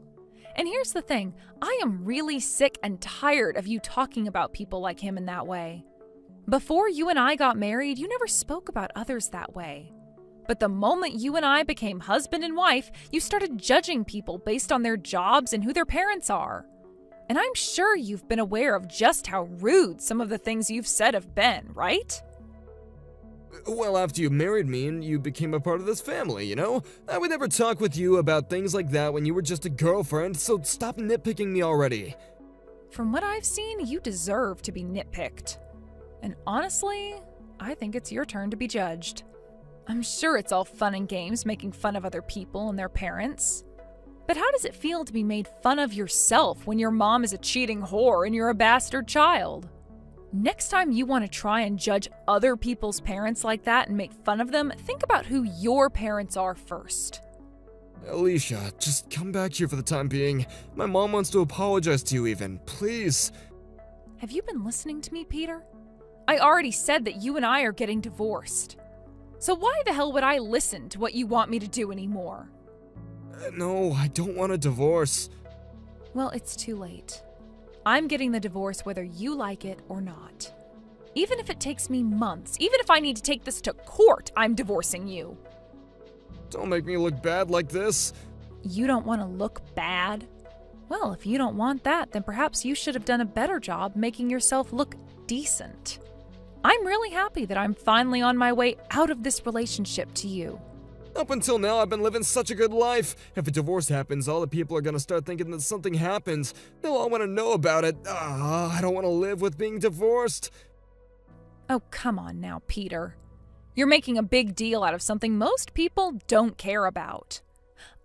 And here's the thing, I am really sick and tired of you talking about people like him in that way. Before you and I got married, you never spoke about others that way. But the moment you and I became husband and wife, you started judging people based on their jobs and who their parents are. And I'm sure you've been aware of just how rude some of the things you've said have been, right?
Well, after you married me and you became a part of this family, you know? I would never talk with you about things like that when you were just a girlfriend, so stop nitpicking me already.
From what I've seen, you deserve to be nitpicked. And honestly, I think it's your turn to be judged. I'm sure it's all fun and games making fun of other people and their parents. But how does it feel to be made fun of yourself when your mom is a cheating whore and you're a bastard child? Next time you want to try and judge other people's parents like that and make fun of them, think about who your parents are first.
Alicia, just come back here for the time being. My mom wants to apologize to you even, please.
Have you been listening to me, Peter? I already said that you and I are getting divorced. So why the hell would I listen to what you want me to do anymore?
No, I don't want a divorce.
Well, it's too late. I'm getting the divorce whether you like it or not. Even if it takes me months, even if I need to take this to court, I'm divorcing you.
Don't make me look bad like this.
You don't want to look bad? Well, if you don't want that, then perhaps you should have done a better job making yourself look decent. I'm really happy that I'm finally on my way out of this relationship to you.
Up until now, I've been living such a good life. If a divorce happens, all the people are gonna start thinking that something happens. They'll all want to know about it. I don't want to live with being divorced.
Oh, come on now, Peter. You're making a big deal out of something most people don't care about.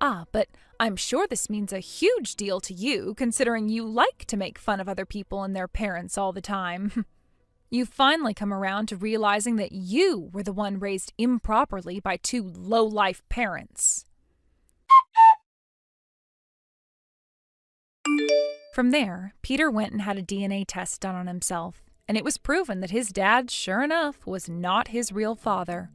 But I'm sure this means a huge deal to you, considering you like to make fun of other people and their parents all the time. You've finally come around to realizing that you were the one raised improperly by two low-life parents. From there, Peter went and had a DNA test done on himself, and it was proven that his dad, sure enough, was not his real father.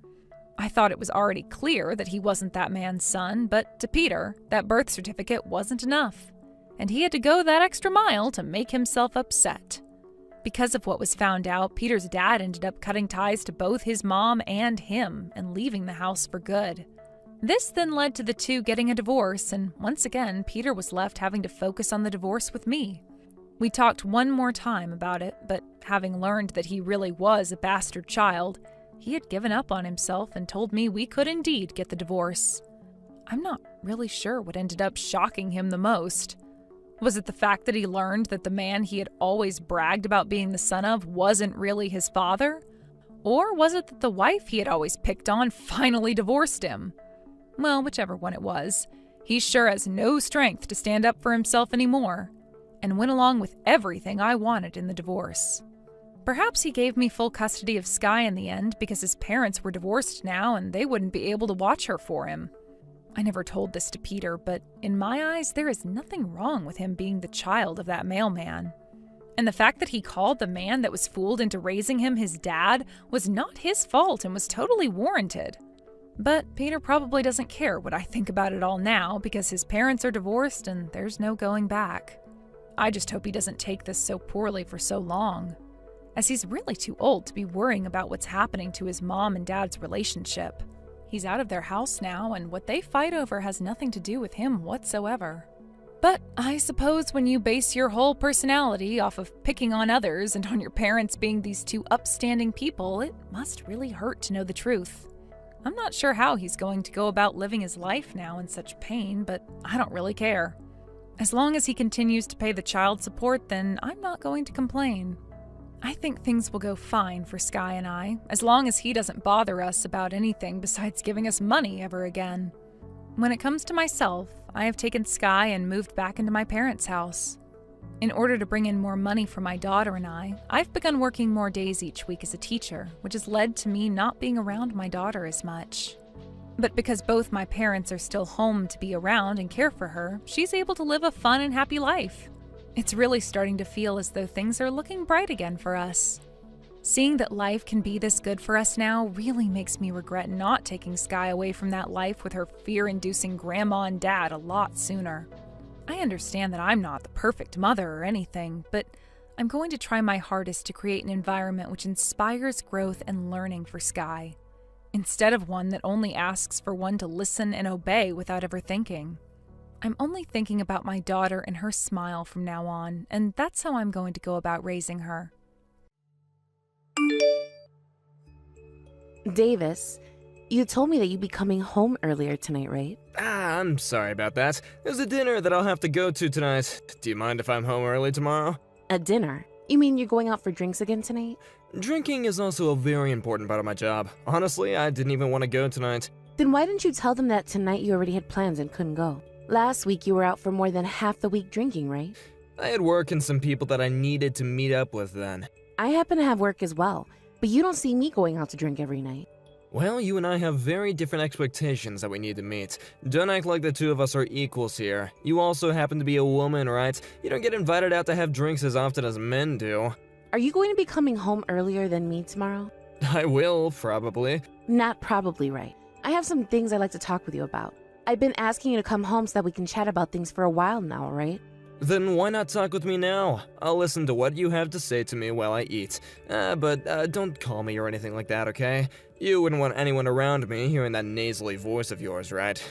I thought it was already clear that he wasn't that man's son, but to Peter, that birth certificate wasn't enough, and he had to go that extra mile to make himself upset. Because of what was found out, Peter's dad ended up cutting ties to both his mom and him and leaving the house for good. This then led to the two getting a divorce, and once again, Peter was left having to focus on the divorce with me. We talked one more time about it, but having learned that he really was a bastard child, he had given up on himself and told me we could indeed get the divorce. I'm not really sure what ended up shocking him the most. Was it the fact that he learned that the man he had always bragged about being the son of wasn't really his father? Or was it that the wife he had always picked on finally divorced him? Well, whichever one it was, he sure has no strength to stand up for himself anymore, and went along with everything I wanted in the divorce. Perhaps he gave me full custody of Sky in the end because his parents were divorced now and they wouldn't be able to watch her for him. I never told this to Peter, but in my eyes, there is nothing wrong with him being the child of that mailman. And the fact that he called the man that was fooled into raising him his dad was not his fault and was totally warranted. But Peter probably doesn't care what I think about it all now because his parents are divorced and there's no going back. I just hope he doesn't take this so poorly for so long, as he's really too old to be worrying about what's happening to his mom and dad's relationship. He's out of their house now, and what they fight over has nothing to do with him whatsoever. But I suppose when you base your whole personality off of picking on others and on your parents being these two upstanding people, it must really hurt to know the truth. I'm not sure how he's going to go about living his life now in such pain, but I don't really care. As long as he continues to pay the child support, then I'm not going to complain. I think things will go fine for Sky and I, as long as he doesn't bother us about anything besides giving us money ever again. When it comes to myself, I have taken Sky and moved back into my parents' house. In order to bring in more money for my daughter and I've begun working more days each week as a teacher, which has led to me not being around my daughter as much. But because both my parents are still home to be around and care for her, she's able to live a fun and happy life. It's really starting to feel as though things are looking bright again for us. Seeing that life can be this good for us now really makes me regret not taking Sky away from that life with her fear-inducing grandma and dad a lot sooner. I understand that I'm not the perfect mother or anything, but I'm going to try my hardest to create an environment which inspires growth and learning for Sky, instead of one that only asks for one to listen and obey without ever thinking. I'm only thinking about my daughter and her smile from now on, and that's how I'm going to go about raising her.
Davis, you told me that you'd be coming home earlier tonight, right?
I'm sorry about that. There's a dinner that I'll have to go to tonight. Do you mind if I'm home early tomorrow?
A dinner? You mean you're going out for drinks again tonight?
Drinking is also a very important part of my job. Honestly, I didn't even want to go tonight.
Then why didn't you tell them that tonight you already had plans and couldn't go? Last week you were out for more than half the week drinking, right?
I had work and some people that I needed to meet up with then.
I happen to have work as well, but you don't see me going out to drink every night.
Well, you and I have very different expectations that we need to meet. Don't act like the two of us are equals here. You also happen to be a woman, right? You don't get invited out to have drinks as often as men do.
Are you going to be coming home earlier than me tomorrow?
I will, probably.
Not probably, right. I have some things I'd like to talk with you about. I've been asking you to come home so that we can chat about things for a while now, right?
Then why not talk with me now? I'll listen to what you have to say to me while I eat. But don't call me or anything like that, okay? You wouldn't want anyone around me hearing that nasally voice of yours, right?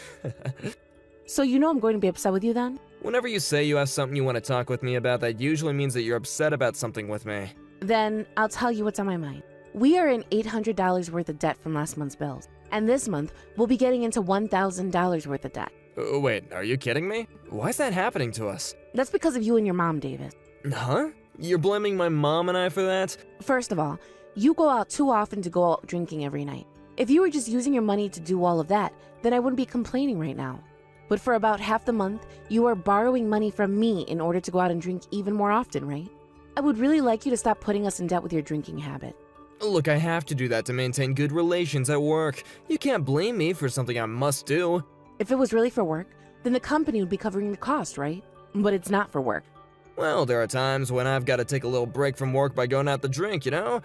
So you know I'm going to be upset with you then?
Whenever you say you have something you want to talk with me about, that usually means that you're upset about something with me.
Then I'll tell you what's on my mind. We are in $800 worth of debt from last month's bills. And this month, we'll be getting into $1,000 worth of debt.
Wait, are you kidding me? Why is that happening to us?
That's because of you and your mom, Davis.
Huh? You're blaming my mom and I for that?
First of all, you go out too often to go out drinking every night. If you were just using your money to do all of that, then I wouldn't be complaining right now. But for about half the month, you are borrowing money from me in order to go out and drink even more often, right? I would really like you to stop putting us in debt with your drinking habit.
Look, I have to do that to maintain good relations at work. You can't blame me for something I must do.
If it was really for work, then the company would be covering the cost, right? But it's not for work.
Well, there are times when I've got to take a little break from work by going out to drink, you know?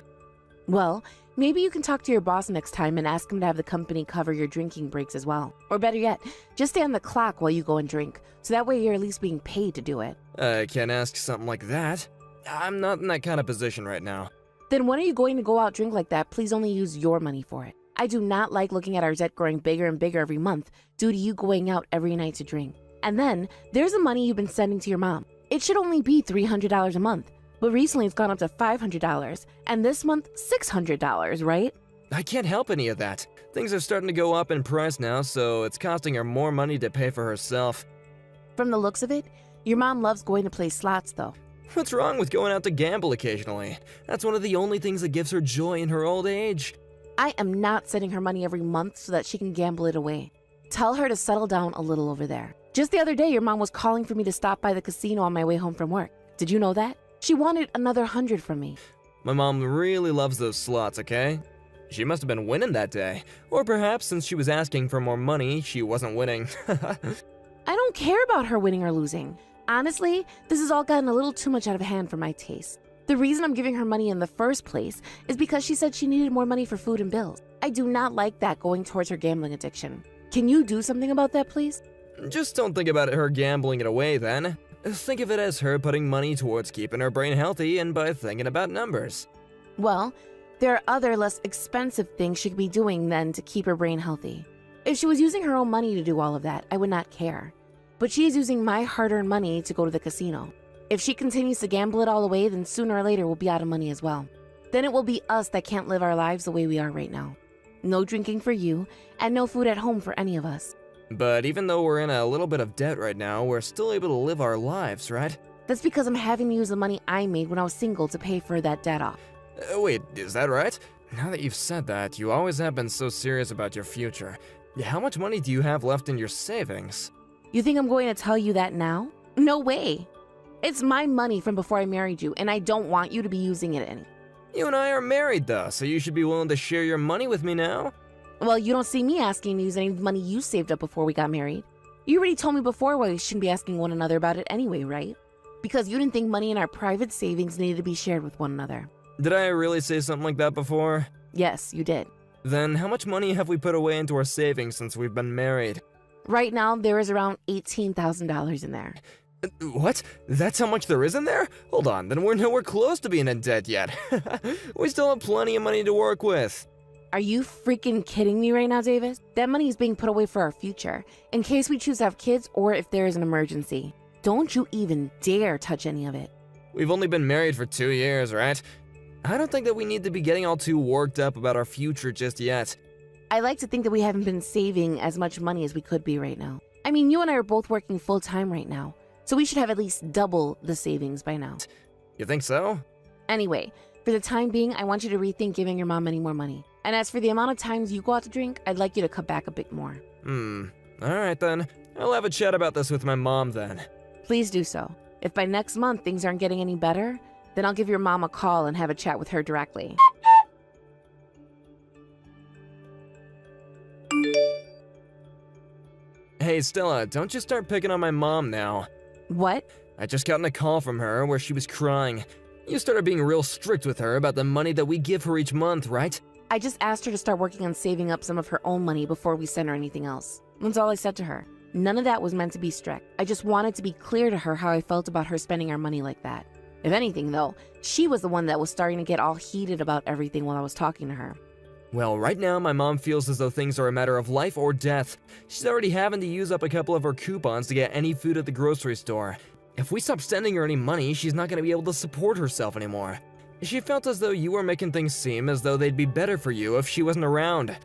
Well, maybe you can talk to your boss next time and ask him to have the company cover your drinking breaks as well. Or better yet, just stay on the clock while you go and drink, so that way you're at least being paid to do it.
I can't ask something like that. I'm not in that kind of position right now.
Then when are you going to go out drink like that? Please only use your money for it. I do not like looking at our debt growing bigger and bigger every month due to you going out every night to drink. And then, there's the money you've been sending to your mom. It should only be $300 a month, but recently it's gone up to $500, and this month, $600, right?
I can't help any of that. Things are starting to go up in price now, so it's costing her more money to pay for herself.
From the looks of it, your mom loves going to play slots though.
What's wrong with going out to gamble occasionally? That's one of the only things that gives her joy in her old age.
I am not sending her money every month so that she can gamble it away. Tell her to settle down a little over there. Just the other day, your mom was calling for me to stop by the casino on my way home from work. Did you know that? She wanted another 100 from me.
My mom really loves those slots, okay? She must have been winning that day. Or perhaps since she was asking for more money, she wasn't winning.
I don't care about her winning or losing. Honestly, this has all gotten a little too much out of hand for my taste. The reason I'm giving her money in the first place is because she said she needed more money for food and bills. I do not like that going towards her gambling addiction. Can you do something about that, please?
Just don't think about her gambling it away then. Think of it as her putting money towards keeping her brain healthy and by thinking about numbers.
Well, there are other less expensive things she could be doing then to keep her brain healthy. If she was using her own money to do all of that, I would not care. But she is using my hard-earned money to go to the casino. If she continues to gamble it all away, then sooner or later we'll be out of money as well. Then it will be us that can't live our lives the way we are right now. No drinking for you, and no food at home for any of us.
But even though we're in a little bit of debt right now, we're still able to live our lives, right?
That's because I'm having to use the money I made when I was single to pay for that debt off.
Wait, is that right? Now that you've said that, you always have been so serious about your future. How much money do you have left in your savings?
You think I'm going to tell you that now? No way. It's my money from before I married you, and I don't want you to be using it any.
You and I are married though, so you should be willing to share your money with me now.
Well, you don't see me asking to use any money you saved up before we got married. You already told me before why we shouldn't be asking one another about it anyway, right? Because you didn't think money in our private savings needed to be shared with one another.
Did I really say something like that before?
Yes, you did.
Then how much money have we put away into our savings since we've been married?
Right now, there is around $18,000 in there.
What? That's how much there is in there? Hold on, then we're nowhere close to being in debt yet. We still have plenty of money to work with.
Are you freaking kidding me right now, Davis? That money is being put away for our future, in case we choose to have kids or if there is an emergency. Don't you even dare touch any of it.
We've only been married for 2 years, right? I don't think that we need to be getting all too worked up about our future just yet.
I like to think that we haven't been saving as much money as we could be right now. I mean, you and I are both working full-time right now, so we should have at least double the savings by now.
You think so?
Anyway, for the time being, I want you to rethink giving your mom any more money. And as for the amount of times you go out to drink, I'd like you to cut back a bit more.
Alright then. I'll have a chat about this with my mom then.
Please do so. If by next month things aren't getting any better, then I'll give your mom a call and have a chat with her directly.
Hey Stella, don't you start picking on my mom now.
What?
I just gotten a call from her where she was crying. You started being real strict with her about the money that we give her each month, right?
I just asked her to start working on saving up some of her own money before we send her anything else. That's all I said to her. None of that was meant to be strict. I just wanted to be clear to her how I felt about her spending our money like that. If anything, though, she was the one that was starting to get all heated about everything while I was talking to her.
Well, right now my mom feels as though things are a matter of life or death. She's already having to use up a couple of her coupons to get any food at the grocery store. If we stop sending her any money, she's not going to be able to support herself anymore. She felt as though you were making things seem as though they'd be better for you if she wasn't around.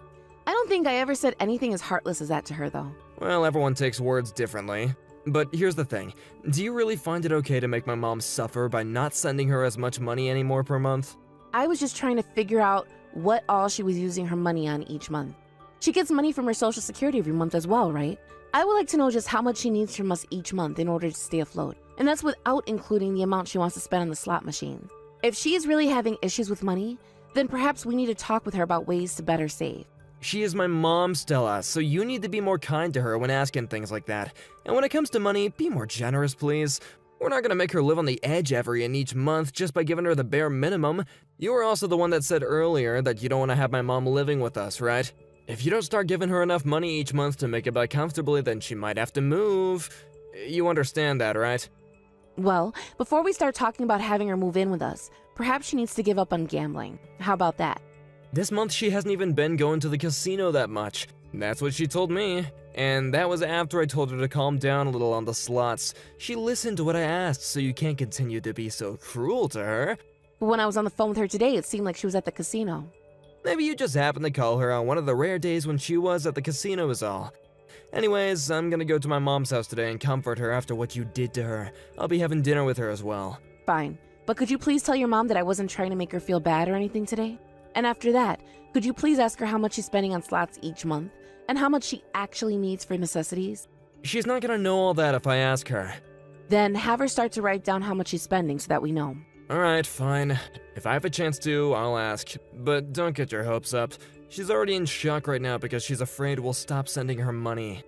I don't think I ever said anything as heartless as that to her, though.
Well, everyone takes words differently. But here's the thing. Do you really find it okay to make my mom suffer by not sending her as much money anymore per month?
I was just trying to figure out what all she was using her money on each month. She gets money from her Social Security every month as well, right? I would like to know just how much she needs from us each month in order to stay afloat. And that's without including the amount she wants to spend on the slot machines. If she is really having issues with money, then perhaps we need to talk with her about ways to better save.
She is my mom, Stella, so you need to be more kind to her when asking things like that. And when it comes to money, be more generous, please. We're not gonna make her live on the edge every and each month just by giving her the bare minimum. You were also the one that said earlier that you don't want to have my mom living with us, right? If you don't start giving her enough money each month to make it back comfortably, then she might have to move. You understand that, right?
Well, before we start talking about having her move in with us, perhaps she needs to give up on gambling. How about that?
This month she hasn't even been going to the casino that much. That's what she told me. And that was after I told her to calm down a little on the slots. She listened to what I asked, so you can't continue to be so cruel to her.
But when I was on the phone with her today, it seemed like she was at the casino.
Maybe you just happened to call her on one of the rare days when she was at the casino is all. Anyways, I'm gonna go to my mom's house today and comfort her after what you did to her. I'll be having dinner with her as well.
Fine. But could you please tell your mom that I wasn't trying to make her feel bad or anything today? And after that, could you please ask her how much she's spending on slots each month? And how much she actually needs for necessities?
She's not gonna know all that if I ask her.
Then have her start to write down how much she's spending so that we know.
Alright, fine. If I have a chance to, I'll ask. But don't get your hopes up. She's already in shock right now because she's afraid we'll stop sending her money.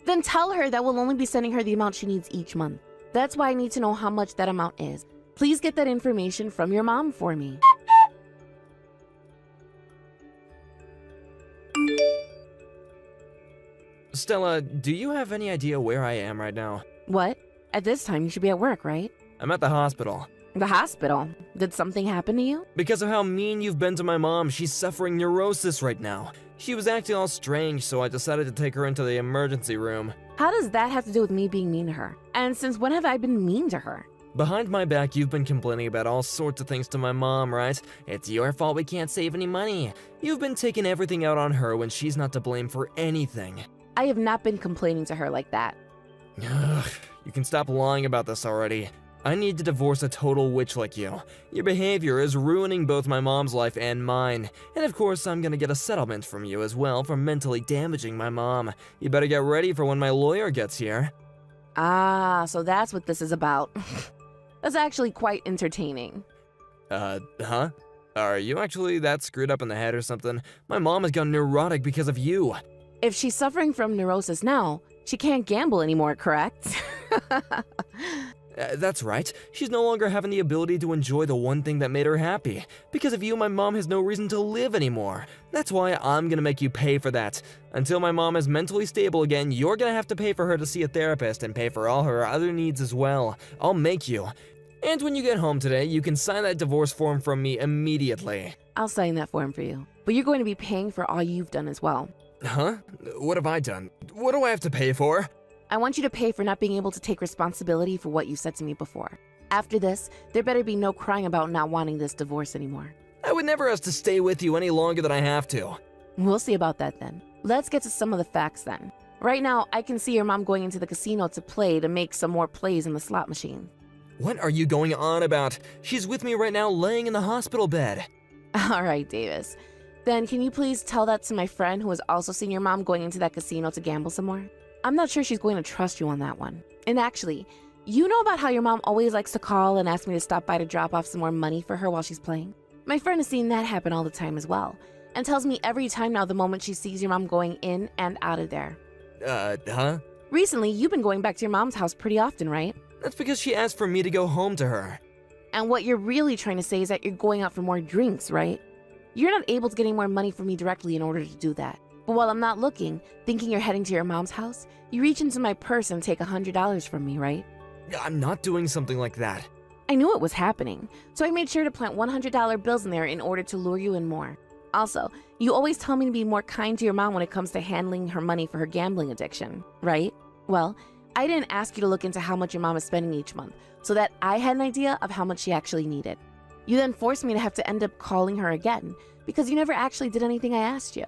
Then tell her that we'll only be sending her the amount she needs each month. That's why I need to know how much that amount is. Please get that information from your mom for me.
Stella, do you have any idea where I am right now?
What? At this time, you should be at work, right?
I'm at the hospital.
The hospital? Did something happen to you?
Because of how mean you've been to my mom, she's suffering neurosis right now. She was acting all strange, so I decided to take her into the emergency room.
How does that have to do with me being mean to her? And since when have I been mean to her?
Behind my back, you've been complaining about all sorts of things to my mom, right? It's your fault we can't save any money. You've been taking everything out on her when she's not to blame for anything.
I have not been complaining to her like that.
Ugh, you can stop lying about this already. I need to divorce a total witch like you. Your behavior is ruining both my mom's life and mine. And of course, I'm gonna get a settlement from you as well for mentally damaging my mom. You better get ready for when my lawyer gets here.
Ah, so that's what this is about. That's actually quite entertaining.
Huh? Are you actually that screwed up in the head or something? My mom has gone neurotic because of you.
If she's suffering from neurosis now, she can't gamble anymore, correct?
That's right. She's no longer having the ability to enjoy the one thing that made her happy. Because of you, my mom has no reason to live anymore. That's why I'm gonna make you pay for that. Until my mom is mentally stable again, you're gonna have to pay for her to see a therapist and pay for all her other needs as well. I'll make you. And when you get home today, you can sign that divorce form from me immediately.
I'll sign that form for you. But you're going to be paying for all you've done as well.
Huh? What have I done? What do I have to pay for?
I want you to pay for not being able to take responsibility for what you said to me before. After this, there better be no crying about not wanting this divorce anymore.
I would never ask to stay with you any longer than I have to.
We'll see about that then. Let's get to some of the facts then. Right now, I can see your mom going into the casino to play to make some more plays in the slot machine.
What are you going on about? She's with me right now laying in the hospital bed.
All right, Davis. Then can you please tell that to my friend who has also seen your mom going into that casino to gamble some more? I'm not sure she's going to trust you on that one. And actually, you know about how your mom always likes to call and ask me to stop by to drop off some more money for her while she's playing? My friend has seen that happen all the time as well, and tells me every time now the moment she sees your mom going in and out of there.
Huh?
Recently, you've been going back to your mom's house pretty often, right?
That's because she asked for me to go home to her.
And what you're really trying to say is that you're going out for more drinks, right? You're not able to get any more money from me directly in order to do that. But while I'm not looking, thinking you're heading to your mom's house, you reach into my purse and take $100 from me, right?
I'm not doing something like that.
I knew it was happening, so I made sure to plant $100 bills in there in order to lure you in more. Also, you always tell me to be more kind to your mom when it comes to handling her money for her gambling addiction, right? Well, I didn't ask you to look into how much your mom is spending each month, so that I had an idea of how much she actually needed. You then forced me to have to end up calling her again, because you never actually did anything I asked you.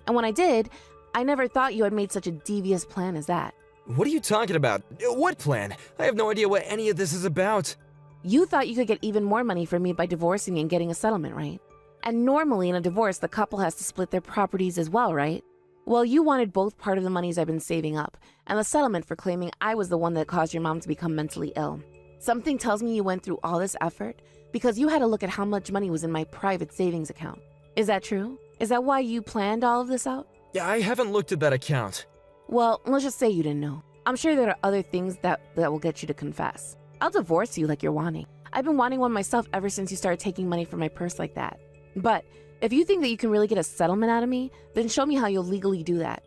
And when I did, I never thought you had made such a devious plan as that.
What are you talking about? What plan? I have no idea what any of this is about.
You thought you could get even more money from me by divorcing me and getting a settlement, right? And normally in a divorce, the couple has to split their properties as well, right? Well, you wanted both part of the monies I've been saving up, and the settlement for claiming I was the one that caused your mom to become mentally ill. Something tells me you went through all this effort because you had to look at how much money was in my private savings account. Is that true? Is that why you planned all of this out?
Yeah, I haven't looked at that account.
Well, let's just say you didn't know. I'm sure there are other things that will get you to confess. I'll divorce you like you're wanting. I've been wanting one myself ever since you started taking money from my purse like that. But if you think that you can really get a settlement out of me, then show me how you'll legally do that.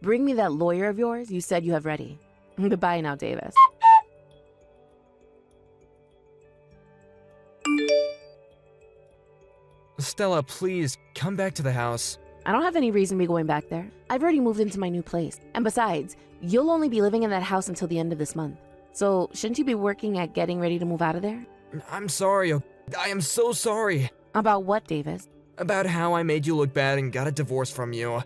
Bring me that lawyer of yours you said you have ready. Goodbye now, Davis.
Stella, please, come back to the house.
I don't have any reason to be going back there. I've already moved into my new place. And besides, you'll only be living in that house until the end of this month. So shouldn't you be working at getting ready to move out of there?
I'm sorry. I am so sorry.
About what, Davis?
About how I made you look bad and got a divorce from you.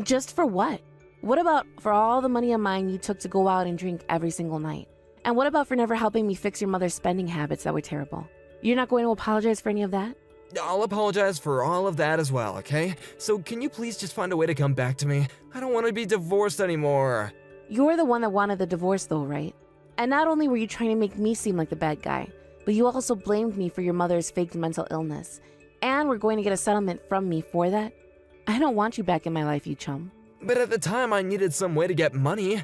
Just for what? What about for all the money of mine you took to go out and drink every single night? And what about for never helping me fix your mother's spending habits that were terrible? You're not going to apologize for any of that?
I'll apologize for all of that as well, okay? So can you please just find a way to come back to me? I don't want to be divorced anymore.
You're the one that wanted the divorce though, right? And not only were you trying to make me seem like the bad guy, but you also blamed me for your mother's faked mental illness. And we're going to get a settlement from me for that? I don't want you back in my life, you chum.
But at the time, I needed some way to get money.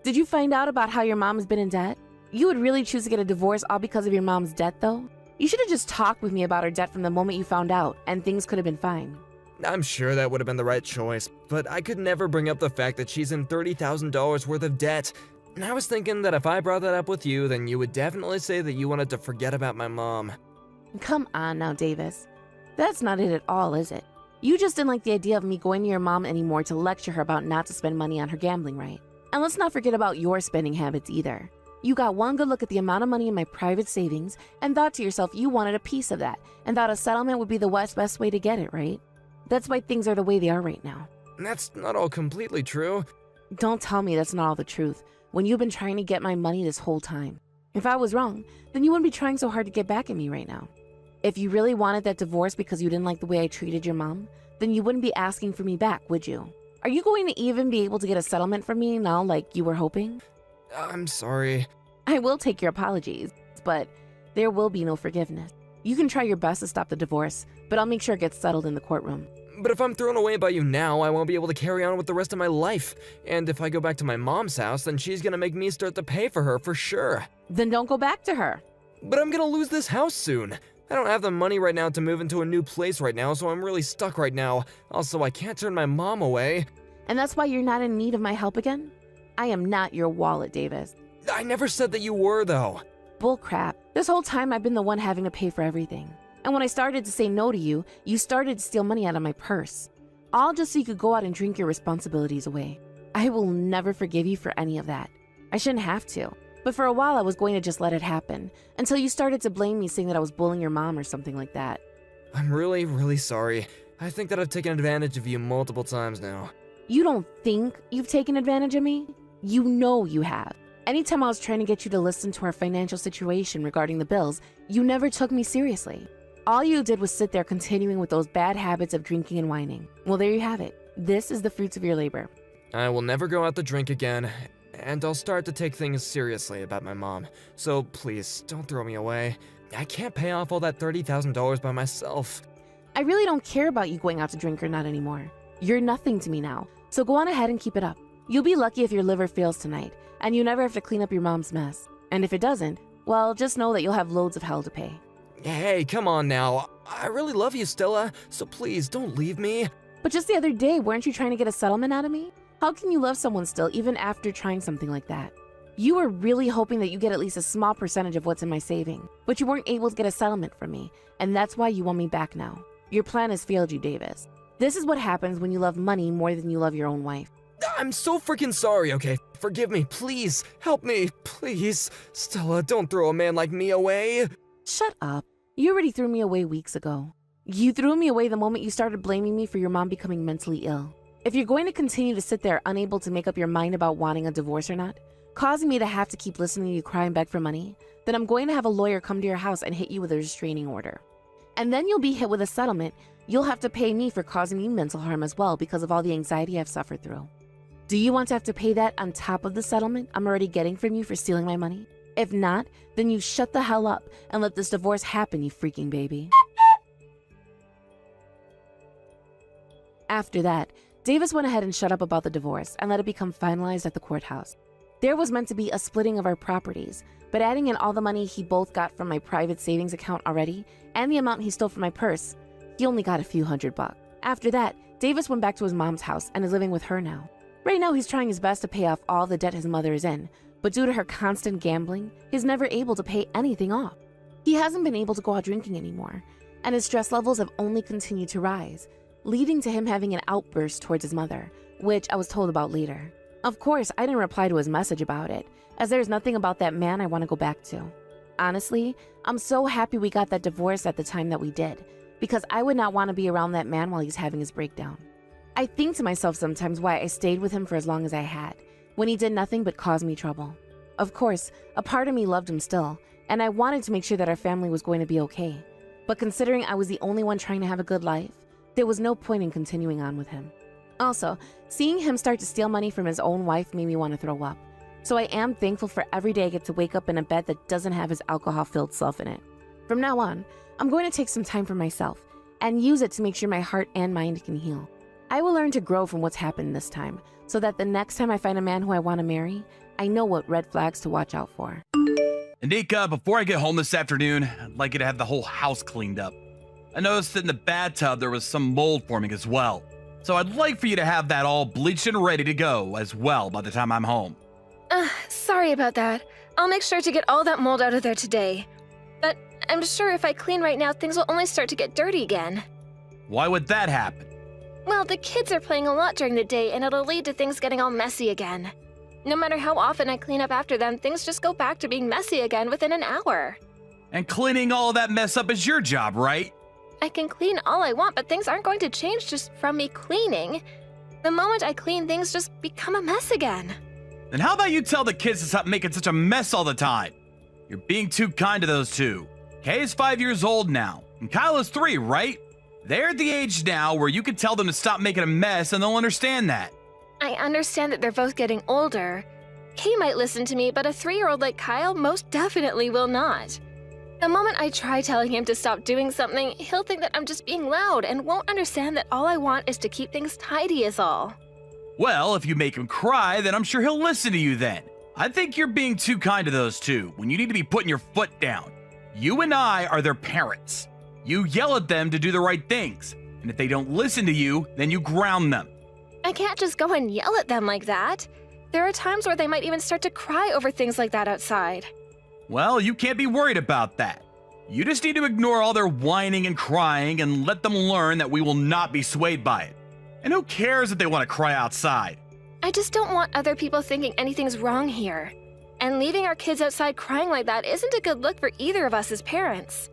Did you find out about how your mom's been in debt? You would really choose to get a divorce all because of your mom's debt, though? You should have just talked with me about her debt from the moment you found out, and things could have been fine.
I'm sure that would have been the right choice, but I could never bring up the fact that she's in $30,000 worth of debt. And I was thinking that if I brought that up with you, then you would definitely say that you wanted to forget about my mom.
Come on now, Davis. That's not it at all, is it? You just didn't like the idea of me going to your mom anymore to lecture her about not to spend money on her gambling, right? And let's not forget about your spending habits either. You got one good look at the amount of money in my private savings and thought to yourself you wanted a piece of that and thought a settlement would be the best way to get it, right? That's why things are the way they are right now.
That's not all completely true.
Don't tell me that's not all the truth when you've been trying to get my money this whole time. If I was wrong, then you wouldn't be trying so hard to get back at me right now. If you really wanted that divorce because you didn't like the way I treated your mom, then you wouldn't be asking for me back, would you? Are you going to even be able to get a settlement from me now like you were hoping?
I'm sorry.
I will take your apologies, but there will be no forgiveness. You can try your best to stop the divorce, but I'll make sure it gets settled in the courtroom.
But if I'm thrown away by you now, I won't be able to carry on with the rest of my life. And if I go back to my mom's house, then she's gonna make me start to pay for her for sure.
Then don't go back to her.
But I'm gonna lose this house soon. I don't have the money right now to move into a new place right now, so I'm really stuck right now. Also, I can't turn my mom away.
And that's why you're not in need of my help again? I am not your wallet, Davis.
I never said that you were, though.
Bullcrap. This whole time I've been the one having to pay for everything. And when I started to say no to you, you started to steal money out of my purse. All just so you could go out and drink your responsibilities away. I will never forgive you for any of that. I shouldn't have to. But for a while I was going to just let it happen, until you started to blame me saying that I was bullying your mom or something like that.
I'm really, really sorry. I think that I've taken advantage of you multiple times now.
You don't think you've taken advantage of me? You know you have. Anytime I was trying to get you to listen to our financial situation regarding the bills, you never took me seriously. All you did was sit there continuing with those bad habits of drinking and whining. Well, there you have it. This is the fruits of your labor.
I will never go out to drink again, and I'll start to take things seriously about my mom. So please, don't throw me away. I can't pay off all that $30,000 by myself.
I really don't care about you going out to drink or not anymore. You're nothing to me now, so go on ahead and keep it up. You'll be lucky if your liver fails tonight, and you never have to clean up your mom's mess. And if it doesn't, well, just know that you'll have loads of hell to pay.
Hey, come on now. I really love you, Stella, so please don't leave me.
But just the other day, weren't you trying to get a settlement out of me? How can you love someone still, even after trying something like that? You were really hoping that you get at least a small percentage of what's in my saving, but you weren't able to get a settlement from me, and that's why you want me back now. Your plan has failed you, Davis. This is what happens when you love money more than you love your own wife.
I'm so freaking sorry, okay? Forgive me, please. Help me, please. Stella, don't throw a man like me away.
Shut up. You already threw me away weeks ago. You threw me away the moment you started blaming me for your mom becoming mentally ill. If you're going to continue to sit there unable to make up your mind about wanting a divorce or not, causing me to have to keep listening to you cry and beg for money, then I'm going to have a lawyer come to your house and hit you with a restraining order. And then you'll be hit with a settlement. You'll have to pay me for causing me mental harm as well because of all the anxiety I've suffered through. Do you want to have to pay that on top of the settlement I'm already getting from you for stealing my money? If not, then you shut the hell up and let this divorce happen, you freaking baby. After that, Davis went ahead and shut up about the divorce and let it become finalized at the courthouse. There was meant to be a splitting of our properties, but adding in all the money he both got from my private savings account already and the amount he stole from my purse, he only got a few $100. After that, Davis went back to his mom's house and is living with her now. Right now, he's trying his best to pay off all the debt his mother is in, but due to her constant gambling, he's never able to pay anything off. He hasn't been able to go out drinking anymore, and his stress levels have only continued to rise, leading to him having an outburst towards his mother, which I was told about later. Of course, I didn't reply to his message about it, as there's nothing about that man I want to go back to. Honestly, I'm so happy we got that divorce at the time that we did, because I would not want to be around that man while he's having his breakdown. I think to myself sometimes why I stayed with him for as long as I had, when he did nothing but cause me trouble. Of course, a part of me loved him still, and I wanted to make sure that our family was going to be okay. But considering I was the only one trying to have a good life, there was no point in continuing on with him. Also, seeing him start to steal money from his own wife made me want to throw up. So I am thankful for every day I get to wake up in a bed that doesn't have his alcohol-filled self in it. From now on, I'm going to take some time for myself and use it to make sure my heart and mind can heal. I will learn to grow from what's happened this time, so that the next time I find a man who I want to marry, I know what red flags to watch out for.
And Nika, before I get home this afternoon, I'd like you to have the whole house cleaned up. I noticed that in the bathtub there was some mold forming as well. So I'd like for you to have that all bleached and ready to go as well by the time I'm home.
Sorry about that. I'll make sure to get all that mold out of there today. But I'm sure if I clean right now, things will only start to get dirty again.
Why would that happen?
Well, the kids are playing a lot during the day, and it'll lead to things getting all messy again. No matter how often I clean up after them, things just go back to being messy again within an hour.
And cleaning all that mess up is your job, right?
I can clean all I want, but things aren't going to change just from me cleaning. The moment I clean, things just become a mess again.
Then how about you tell the kids to stop making such a mess all the time? You're being too kind to those two. Kay is 5 years old now, and Kyle is 3, right? They're at the age now where you can tell them to stop making a mess and they'll understand that.
I understand that they're both getting older. Kay might listen to me, but a 3-year-old like Kyle most definitely will not. The moment I try telling him to stop doing something, he'll think that I'm just being loud and won't understand that all I want is to keep things tidy is all.
Well, if you make him cry, then I'm sure he'll listen to you then. I think you're being too kind to those two when you need to be putting your foot down. You and I are their parents. You yell at them to do the right things, and if they don't listen to you, then you ground them.
I can't just go and yell at them like that. There are times where they might even start to cry over things like that outside.
Well, you can't be worried about that. You just need to ignore all their whining and crying and let them learn that we will not be swayed by it. And who cares if they want to cry outside?
I just don't want other people thinking anything's wrong here. And leaving our kids outside crying like that isn't a good look for either of us as parents.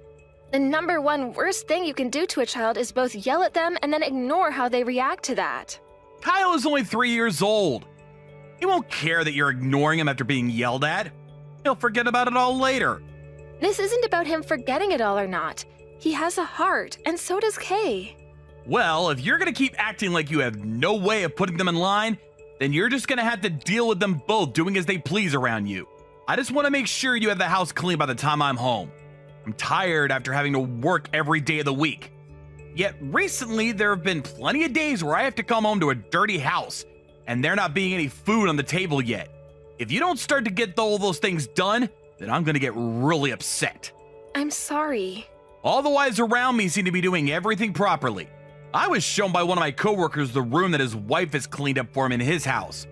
The number one worst thing you can do to a child is both yell at them and then ignore how they react to that.
Kyle is only 3 years old. He won't care that you're ignoring him after being yelled at. He'll forget about it all later.
This isn't about him forgetting it all or not. He has a heart, and so does Kay.
Well, if you're gonna keep acting like you have no way of putting them in line, then you're just gonna have to deal with them both doing as they please around you. I just want to make sure you have the house clean by the time I'm home. I'm tired after having to work every day of the week. Yet recently, there have been plenty of days where I have to come home to a dirty house, and there not being any food on the table yet. If you don't start to get all those things done, then I'm gonna get really upset.
I'm sorry.
All the wives around me seem to be doing everything properly. I was shown by one of my coworkers the room that his wife has cleaned up for him in his house.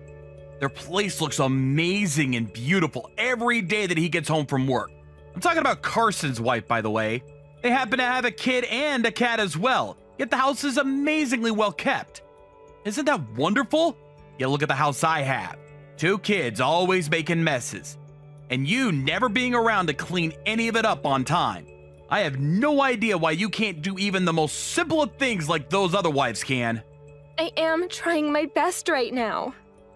Their place looks amazing and beautiful every day that he gets home from work. I'm talking about Carson's wife, by the way. They happen to have a kid and a cat as well, yet the house is amazingly well kept. Isn't that wonderful? Yet look at the house I have. 2 kids always making messes, and you never being around to clean any of it up on time. I have no idea why you can't do even the most simple of things like those other wives can.
I am trying my best right now.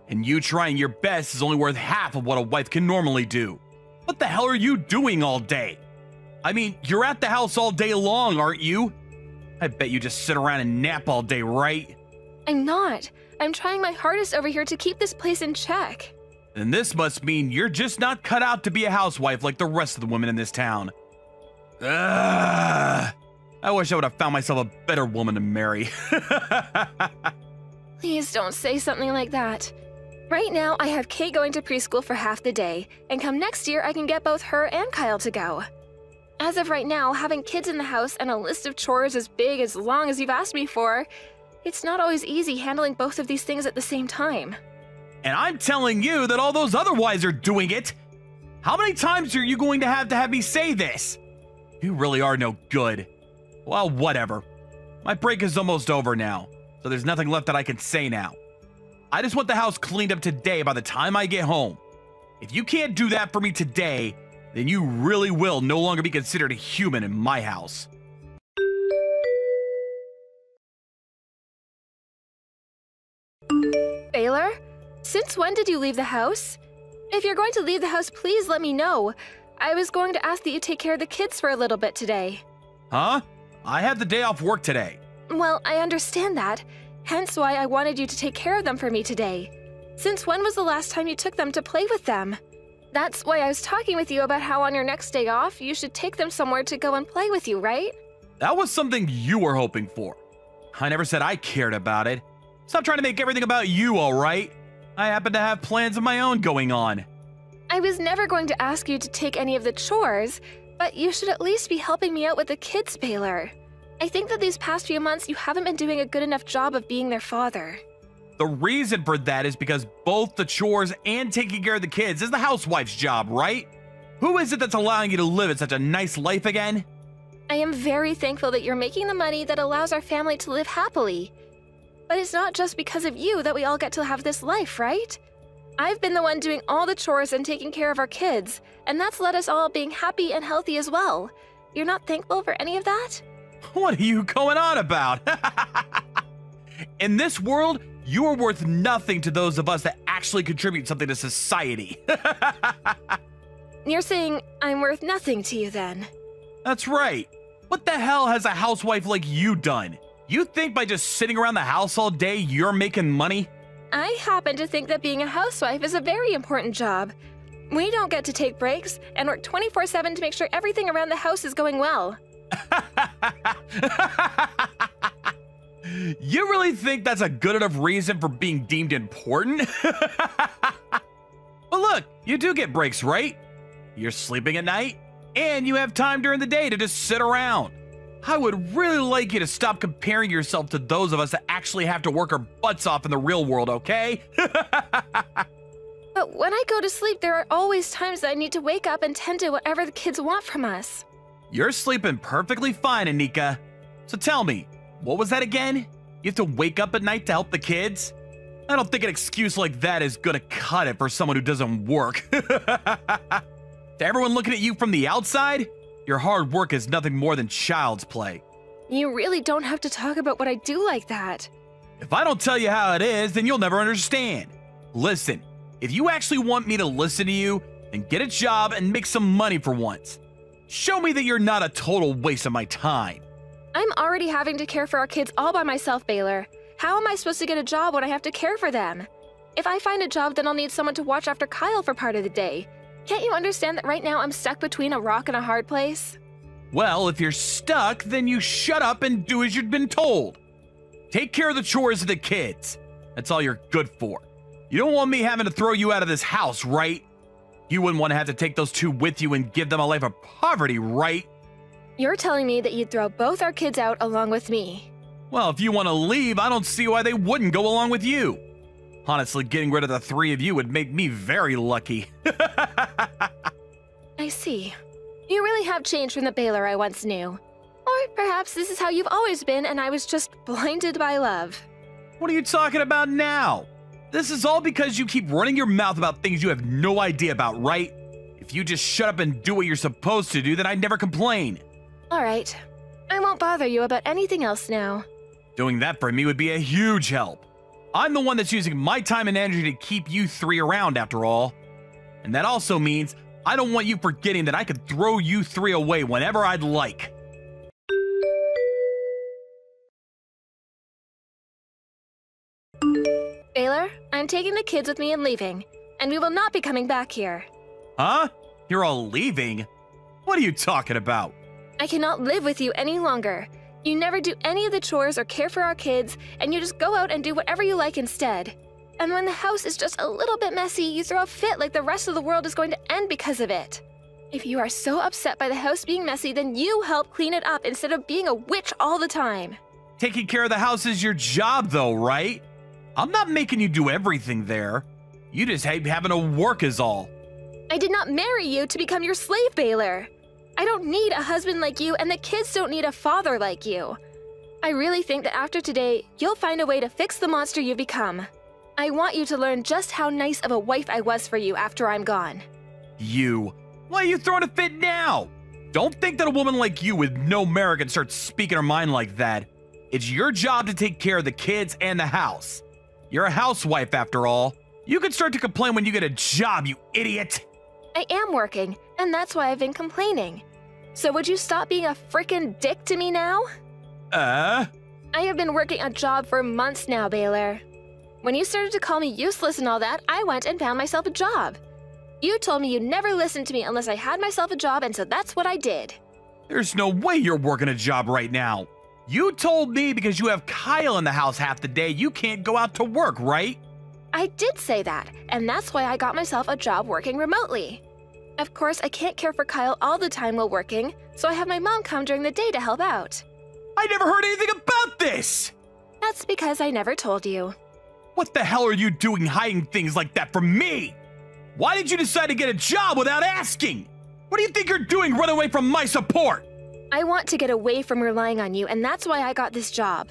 And you trying your best is only worth half of what a wife can normally do. What the hell are you doing all day? I mean, you're at the house all day long, aren't you? I bet you just sit around and nap all day, right?
I'm not. I'm trying my hardest over here to keep this place in check.
Then this must mean you're just not cut out to be a housewife like the rest of the women in this town. Ugh. I wish I would have found myself a better woman to marry.
Please don't say something like that. Right now, I have Kate going to preschool for half the day, and come next year, I can get both her and Kyle to go. As of right now, having kids in the house and a list of chores as big as long as you've asked me for, it's not always easy handling both of these things at the same time.
And I'm telling you that all those other wives are doing it. How many times are you going to have me say this? You really are no good. Well, whatever. My break is almost over now, so there's nothing left that I can say now. I just want the house cleaned up today by the time I get home. If you can't do that for me today, then you really will no longer be considered a human in my house.
Baylor, since when did you leave the house? If you're going to leave the house, please let me know. I was going to ask that you take care of the kids for a little bit today.
Huh? I had the day off work today.
Well, I understand that. Hence why I wanted you to take care of them for me today. Since when was the last time you took them to play with them? That's why I was talking with you about how on your next day off, you should take them somewhere to go and play with you, right?
That was something you were hoping for. I never said I cared about it. Stop trying to make everything about you, all right? I happen to have plans of my own going on.
I was never going to ask you to take any of the chores, but you should at least be helping me out with the kids, Baylor. I think that these past few months you haven't been doing a good enough job of being their father.
The reason for that is because both the chores and taking care of the kids is the housewife's job, right? Who is it that's allowing you to live such a nice life again?
I am very thankful that you're making the money that allows our family to live happily. But it's not just because of you that we all get to have this life, right? I've been the one doing all the chores and taking care of our kids, and that's led us all being happy and healthy as well. You're not thankful for any of that?
What are you going on about? In this world, you are worth nothing to those of us that actually contribute something to society.
You're saying I'm worth nothing to you then?
That's right. What the hell has a housewife like you done? You think by just sitting around the house all day, you're making money?
I happen to think that being a housewife is a very important job. We don't get to take breaks and work 24/7 to make sure everything around the house is going well.
You really think that's a good enough reason for being deemed important? Well, look, you do get breaks, right? You're sleeping at night, and you have time during the day to just sit around. I would really like you to stop comparing yourself to those of us that actually have to work our butts off in the real world, okay?
But when I go to sleep, there are always times that I need to wake up and tend to whatever the kids want from us.
You're sleeping perfectly fine, Anika. So tell me, what was that again? You have to wake up at night to help the kids? I don't think an excuse like that is gonna cut it for someone who doesn't work. To everyone looking at you from the outside, your hard work is nothing more than child's play.
You really don't have to talk about what I do like that.
If I don't tell you how it is, then you'll never understand. Listen, if you actually want me to listen to you, then get a job and make some money for once. Show me that you're not a total waste of my time.
I'm already having to care for our kids all by myself, Baylor. How am I supposed to get a job when I have to care for them? If I find a job, then I'll need someone to watch after Kyle for part of the day. Can't you understand that right now I'm stuck between a rock and a hard place?
Well, if you're stuck, then you shut up and do as you've been told. Take care of the chores of the kids. That's all you're good for. You don't want me having to throw you out of this house, right? You wouldn't want to have to take those two with you and give them a life of poverty, right?
You're telling me that you'd throw both our kids out along with me.
Well, if you want to leave, I don't see why they wouldn't go along with you. Honestly, getting rid of the three of you would make me very lucky.
I see. You really have changed from the Baylor I once knew. Or perhaps this is how you've always been and I was just blinded by love.
What are you talking about now? This is all because you keep running your mouth about things you have no idea about, right? If you just shut up and do what you're supposed to do, then I'd never complain.
All right. I won't bother you about anything else now.
Doing that for me would be a huge help. I'm the one that's using my time and energy to keep you three around, after all. And that also means I don't want you forgetting that I could throw you three away whenever I'd like.
Baylor, I'm taking the kids with me and leaving, and we will not be coming back here.
Huh? You're all leaving? What are you talking about?
I cannot live with you any longer. You never do any of the chores or care for our kids, and you just go out and do whatever you like instead. And when the house is just a little bit messy, you throw a fit like the rest of the world is going to end because of it. If you are so upset by the house being messy, then you help clean it up instead of being a witch all the time.
Taking care of the house is your job, though, right? I'm not making you do everything there. You just hate having to work is all.
I did not marry you to become your slave, Baylor. I don't need a husband like you, and the kids don't need a father like you. I really think that after today, you'll find a way to fix the monster you've become. I want you to learn just how nice of a wife I was for you after I'm gone.
You? Why are you throwing a fit now? Don't think that a woman like you with no merit can start speaking her mind like that. It's your job to take care of the kids and the house. You're a housewife, after all. You can start to complain when you get a job, you idiot.
I am working, and that's why I've been complaining. So would you stop being a frickin' dick to me now? I have been working a job for months now, Baylor. When you started to call me useless and all that, I went and found myself a job. You told me you'd never listen to me unless I had myself a job, and so that's what I did.
There's no way you're working a job right now. You told me because you have Kyle in the house half the day, you can't go out to work, right?
I did say that, and that's why I got myself a job working remotely. Of course, I can't care for Kyle all the time while working, so I have my mom come during the day to help out.
I never heard anything about this!
That's because I never told you.
What the hell are you doing hiding things like that from me? Why did you decide to get a job without asking? What do you think you're doing running away from my support?
I want to get away from relying on you, and that's why I got this job.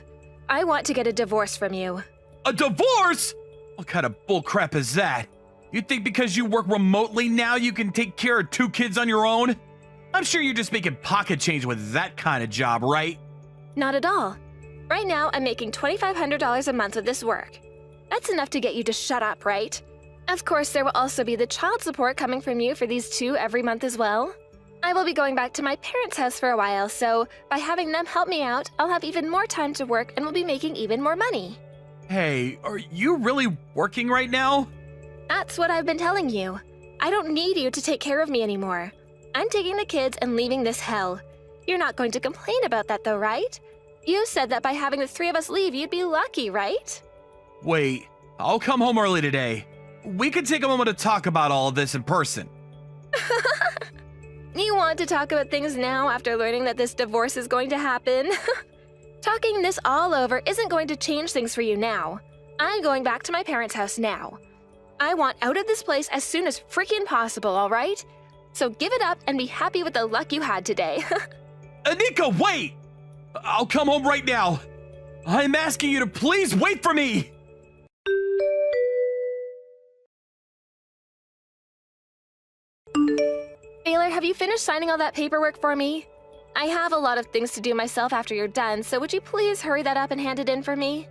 I want to get a divorce from you.
A divorce? What kind of bullcrap is that? You think because you work remotely now you can take care of 2 kids on your own? I'm sure you're just making pocket change with that kind of job, right?
Not at all. Right now, I'm making $2,500 a month with this work. That's enough to get you to shut up, right? Of course, there will also be the child support coming from you for these 2 every month as well. I will be going back to my parents' house for a while, so by having them help me out, I'll have even more time to work and will be making even more money.
Hey, are you really working right now?
That's what I've been telling you. I don't need you to take care of me anymore. I'm taking the kids and leaving this hell. You're not going to complain about that though, right? You said that by having the 3 of us leave, you'd be lucky, right?
Wait, I'll come home early today. We could take a moment to talk about all of this in person.
You want to talk about things now after learning that this divorce is going to happen? Talking this all over isn't going to change things for you now. I'm going back to my parents' house now. I want out of this place as soon as freaking possible, all right? So give it up and be happy with the luck you had today.
Anika, wait! I'll come home right now. I'm asking you to please wait for me!
Baylor, have you finished signing all that paperwork for me? I have a lot of things to do myself after you're done, so would you please hurry that up and hand it in for me?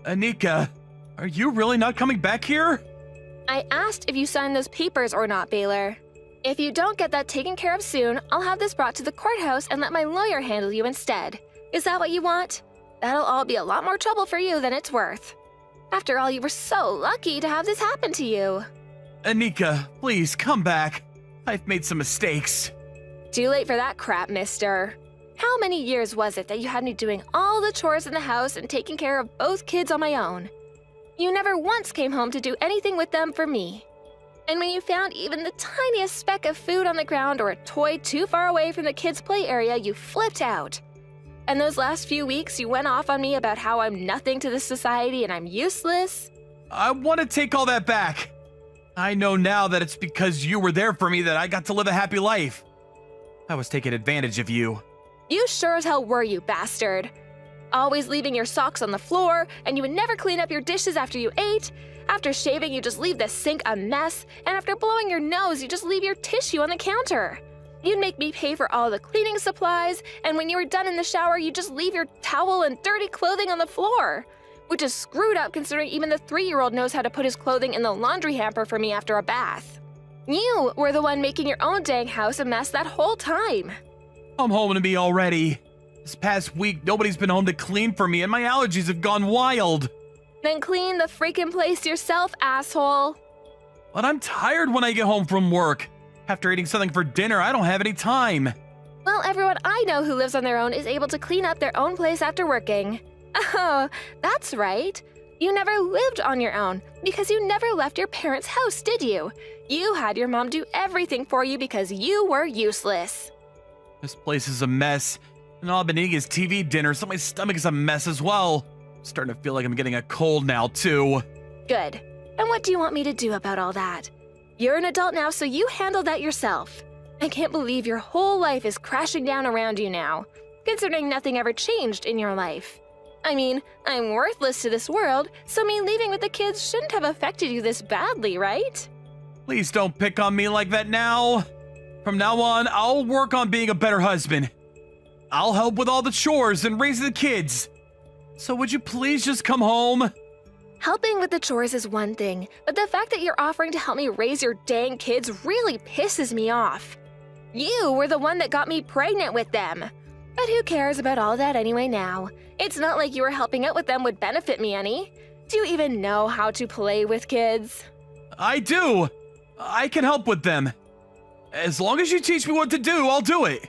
Anika, are you really not coming back here?
I asked if you signed those papers or not, Baylor. If you don't get that taken care of soon, I'll have this brought to the courthouse and let my lawyer handle you instead. Is that what you want? That'll all be a lot more trouble for you than it's worth. After all, you were so lucky to have this happen to you.
Anika, please come back. I've made some mistakes.
Too late for that crap, mister. How many years was it that you had me doing all the chores in the house and taking care of both kids on my own? You never once came home to do anything with them for me. And when you found even the tiniest speck of food on the ground or a toy too far away from the kids' play area, you flipped out. And those last few weeks you went off on me about how I'm nothing to this society and I'm useless.
I want to take all that back. I know now that it's because you were there for me that I got to live a happy life. I was taking advantage of you.
You sure as hell were, you bastard. Always leaving your socks on the floor, and you would never clean up your dishes after you ate. After shaving, you just leave the sink a mess, and after blowing your nose, you just leave your tissue on the counter. You'd make me pay for all the cleaning supplies, and when you were done in the shower, you just leave your towel and dirty clothing on the floor. Which is screwed up considering even the 3-year-old knows how to put his clothing in the laundry hamper for me after a bath. You were the one making your own dang house a mess that whole time.
Come home to me already. This past week, nobody's been home to clean for me, and my allergies have gone wild.
Then clean the freaking place yourself, asshole.
But I'm tired when I get home from work. After eating something for dinner, I don't have any time.
Well, everyone I know who lives on their own is able to clean up their own place after working. Oh, that's right. You never lived on your own because you never left your parents' house, did you? You had your mom do everything for you because you were useless.
This place is a mess, and all I've been eating is TV dinner, so my stomach is a mess as well. I'm starting to feel like I'm getting a cold now, too.
Good. And what do you want me to do about all that? You're an adult now, so you handle that yourself. I can't believe your whole life is crashing down around you now, considering nothing ever changed in your life. I mean, I'm worthless to this world, so me leaving with the kids shouldn't have affected you this badly, right?
Please don't pick on me like that now. From now on, I'll work on being a better husband. I'll help with all the chores and raising the kids. So would you please just come home?
Helping with the chores is one thing, but the fact that you're offering to help me raise your dang kids really pisses me off. You were the one that got me pregnant with them. But who cares about all that anyway now? It's not like you were helping out with them would benefit me any. Do you even know how to play with kids?
I do. I can help with them. As long as you teach me what to do, I'll do it.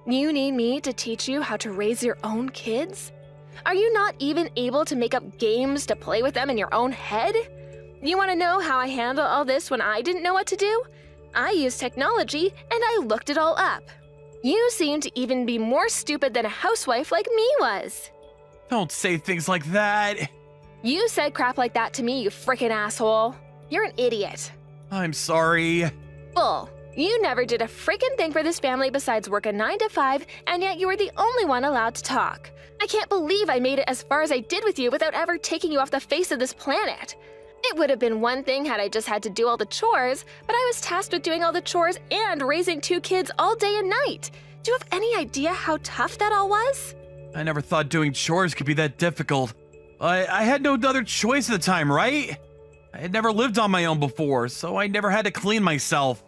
You need me to teach you how to raise your own kids? Are you not even able to make up games to play with them in your own head? You want to know how I handle all this when I didn't know what to do? I used technology and I looked it all up. You seem to even be more stupid than a housewife like me was.
Don't say things like that.
You said crap like that to me, you frickin' asshole. You're an idiot.
I'm sorry.
Bull. You never did a frickin' thing for this family besides work a 9 to 5, and yet you were the only one allowed to talk. I can't believe I made it as far as I did with you without ever taking you off the face of this planet. It would have been one thing had I just had to do all the chores, but I was tasked with doing all the chores and raising 2 kids all day and night. Do you have any idea how tough that all was?
I never thought doing chores could be that difficult. I had no other choice at the time, right? I had never lived on my own before, so I never had to clean myself.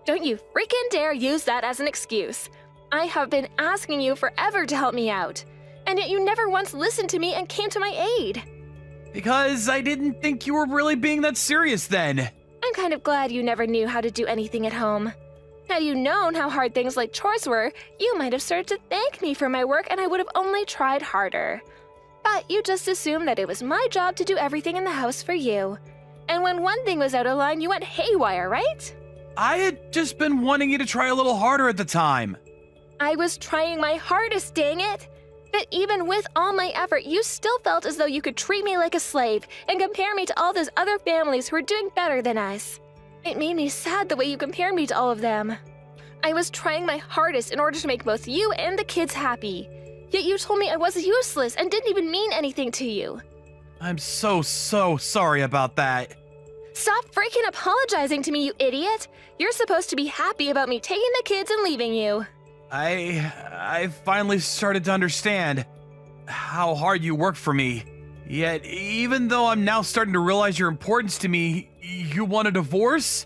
Don't you freaking dare use that as an excuse. I have been asking you forever to help me out, and yet you never once listened to me and came to my aid.
Because I didn't think you were really being that serious then.
I'm kind of glad you never knew how to do anything at home. Had you known how hard things like chores were, you might have started to thank me for my work and I would have only tried harder. But you just assumed that it was my job to do everything in the house for you. And when one thing was out of line, you went haywire, right?
I had just been wanting you to try a little harder at the time.
I was trying my hardest, dang it! But even with all my effort, you still felt as though you could treat me like a slave and compare me to all those other families who are doing better than us. It made me sad the way you compared me to all of them. I was trying my hardest in order to make both you and the kids happy. Yet you told me I was useless and didn't even mean anything to you.
I'm so sorry about that.
Stop freaking apologizing to me, you idiot! You're supposed to be happy about me taking the kids and leaving you.
I finally started to understand how hard you work for me. Yet, even though I'm now starting to realize your importance to me, you want a divorce?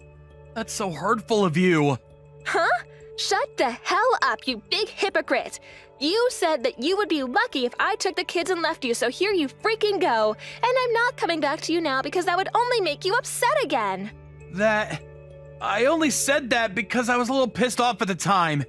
That's so hurtful of you.
Huh? Shut the hell up, you big hypocrite! You said that you would be lucky if I took the kids and left you, so here you freaking go. And I'm not coming back to you now because that would only make you upset again.
I only said that because I was a little pissed off at the time.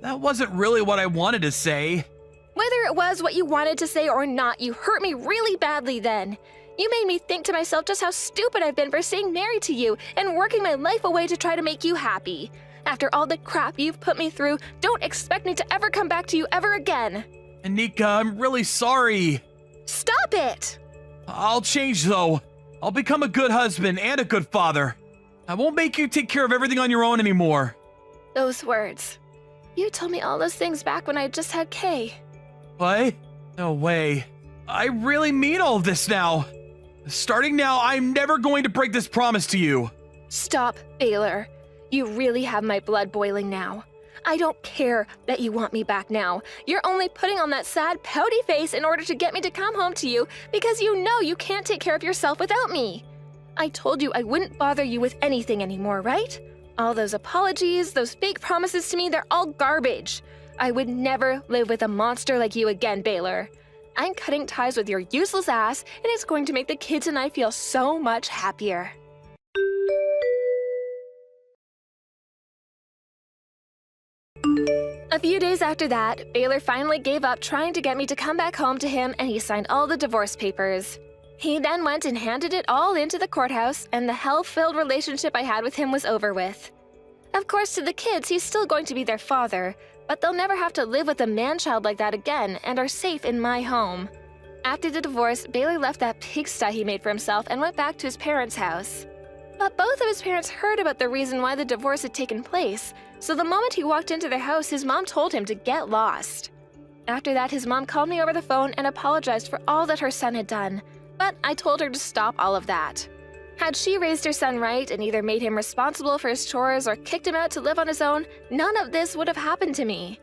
That wasn't really what I wanted to say.
Whether it was what you wanted to say or not, you hurt me really badly then. You made me think to myself just how stupid I've been for staying married to you and working my life away to try to make you happy. After all the crap you've put me through, don't expect me to ever come back to you ever again.
Nika, I'm really sorry.
Stop it!
I'll change, though. I'll become a good husband and a good father. I won't make you take care of everything on your own anymore.
Those words. You told me all those things back when I just had Kay.
What? No way. I really mean all of this now. Starting now, I'm never going to break this promise to you.
Stop, Baylor. You really have my blood boiling now. I don't care that you want me back now. You're only putting on that sad, pouty face in order to get me to come home to you because you know you can't take care of yourself without me. I told you I wouldn't bother you with anything anymore, right? All those apologies, those fake promises to me, they're all garbage. I would never live with a monster like you again, Baylor. I'm cutting ties with your useless ass, and it's going to make the kids and I feel so much happier. A few days after that, Baylor finally gave up trying to get me to come back home to him, and he signed all the divorce papers. He then went and handed it all into the courthouse, and the hell-filled relationship I had with him was over with. Of course, to the kids, he's still going to be their father, but they'll never have to live with a man-child like that again and are safe in my home. After the divorce, Baylor left that pigsty he made for himself and went back to his parents' house. But both of his parents heard about the reason why the divorce had taken place, so the moment he walked into their house, his mom told him to get lost. After that, his mom called me over the phone and apologized for all that her son had done, but I told her to stop all of that. Had she raised her son right and either made him responsible for his chores or kicked him out to live on his own, none of this would have happened to me.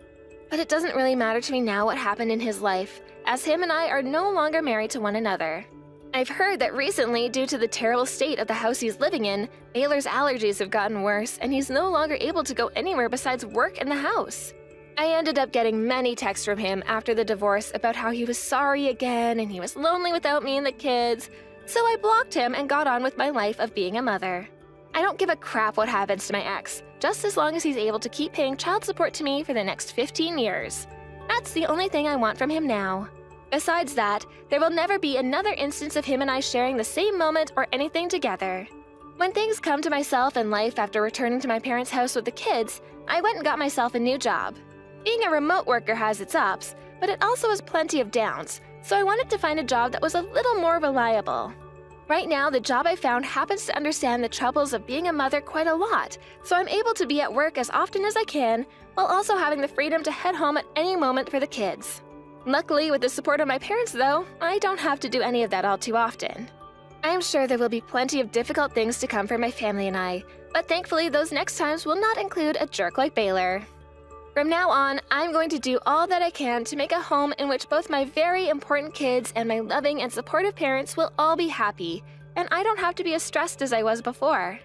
But it doesn't really matter to me now what happened in his life, as him and I are no longer married to one another. I've heard that recently, due to the terrible state of the house he's living in, Baylor's allergies have gotten worse and he's no longer able to go anywhere besides work in the house. I ended up getting many texts from him after the divorce about how he was sorry again and he was lonely without me and the kids, so I blocked him and got on with my life of being a mother. I don't give a crap what happens to my ex, just as long as he's able to keep paying child support to me for the next 15 years. That's the only thing I want from him now. Besides that, there will never be another instance of him and I sharing the same moment or anything together. When things come to myself in life after returning to my parents' house with the kids, I went and got myself a new job. Being a remote worker has its ups, but it also has plenty of downs, so I wanted to find a job that was a little more reliable. Right now, the job I found happens to understand the troubles of being a mother quite a lot, so I'm able to be at work as often as I can, while also having the freedom to head home at any moment for the kids. Luckily, with the support of my parents, though, I don't have to do any of that all too often. I'm sure there will be plenty of difficult things to come for my family and I, but thankfully those next times will not include a jerk like Baylor. From now on, I'm going to do all that I can to make a home in which both my very important kids and my loving and supportive parents will all be happy, and I don't have to be as stressed as I was before.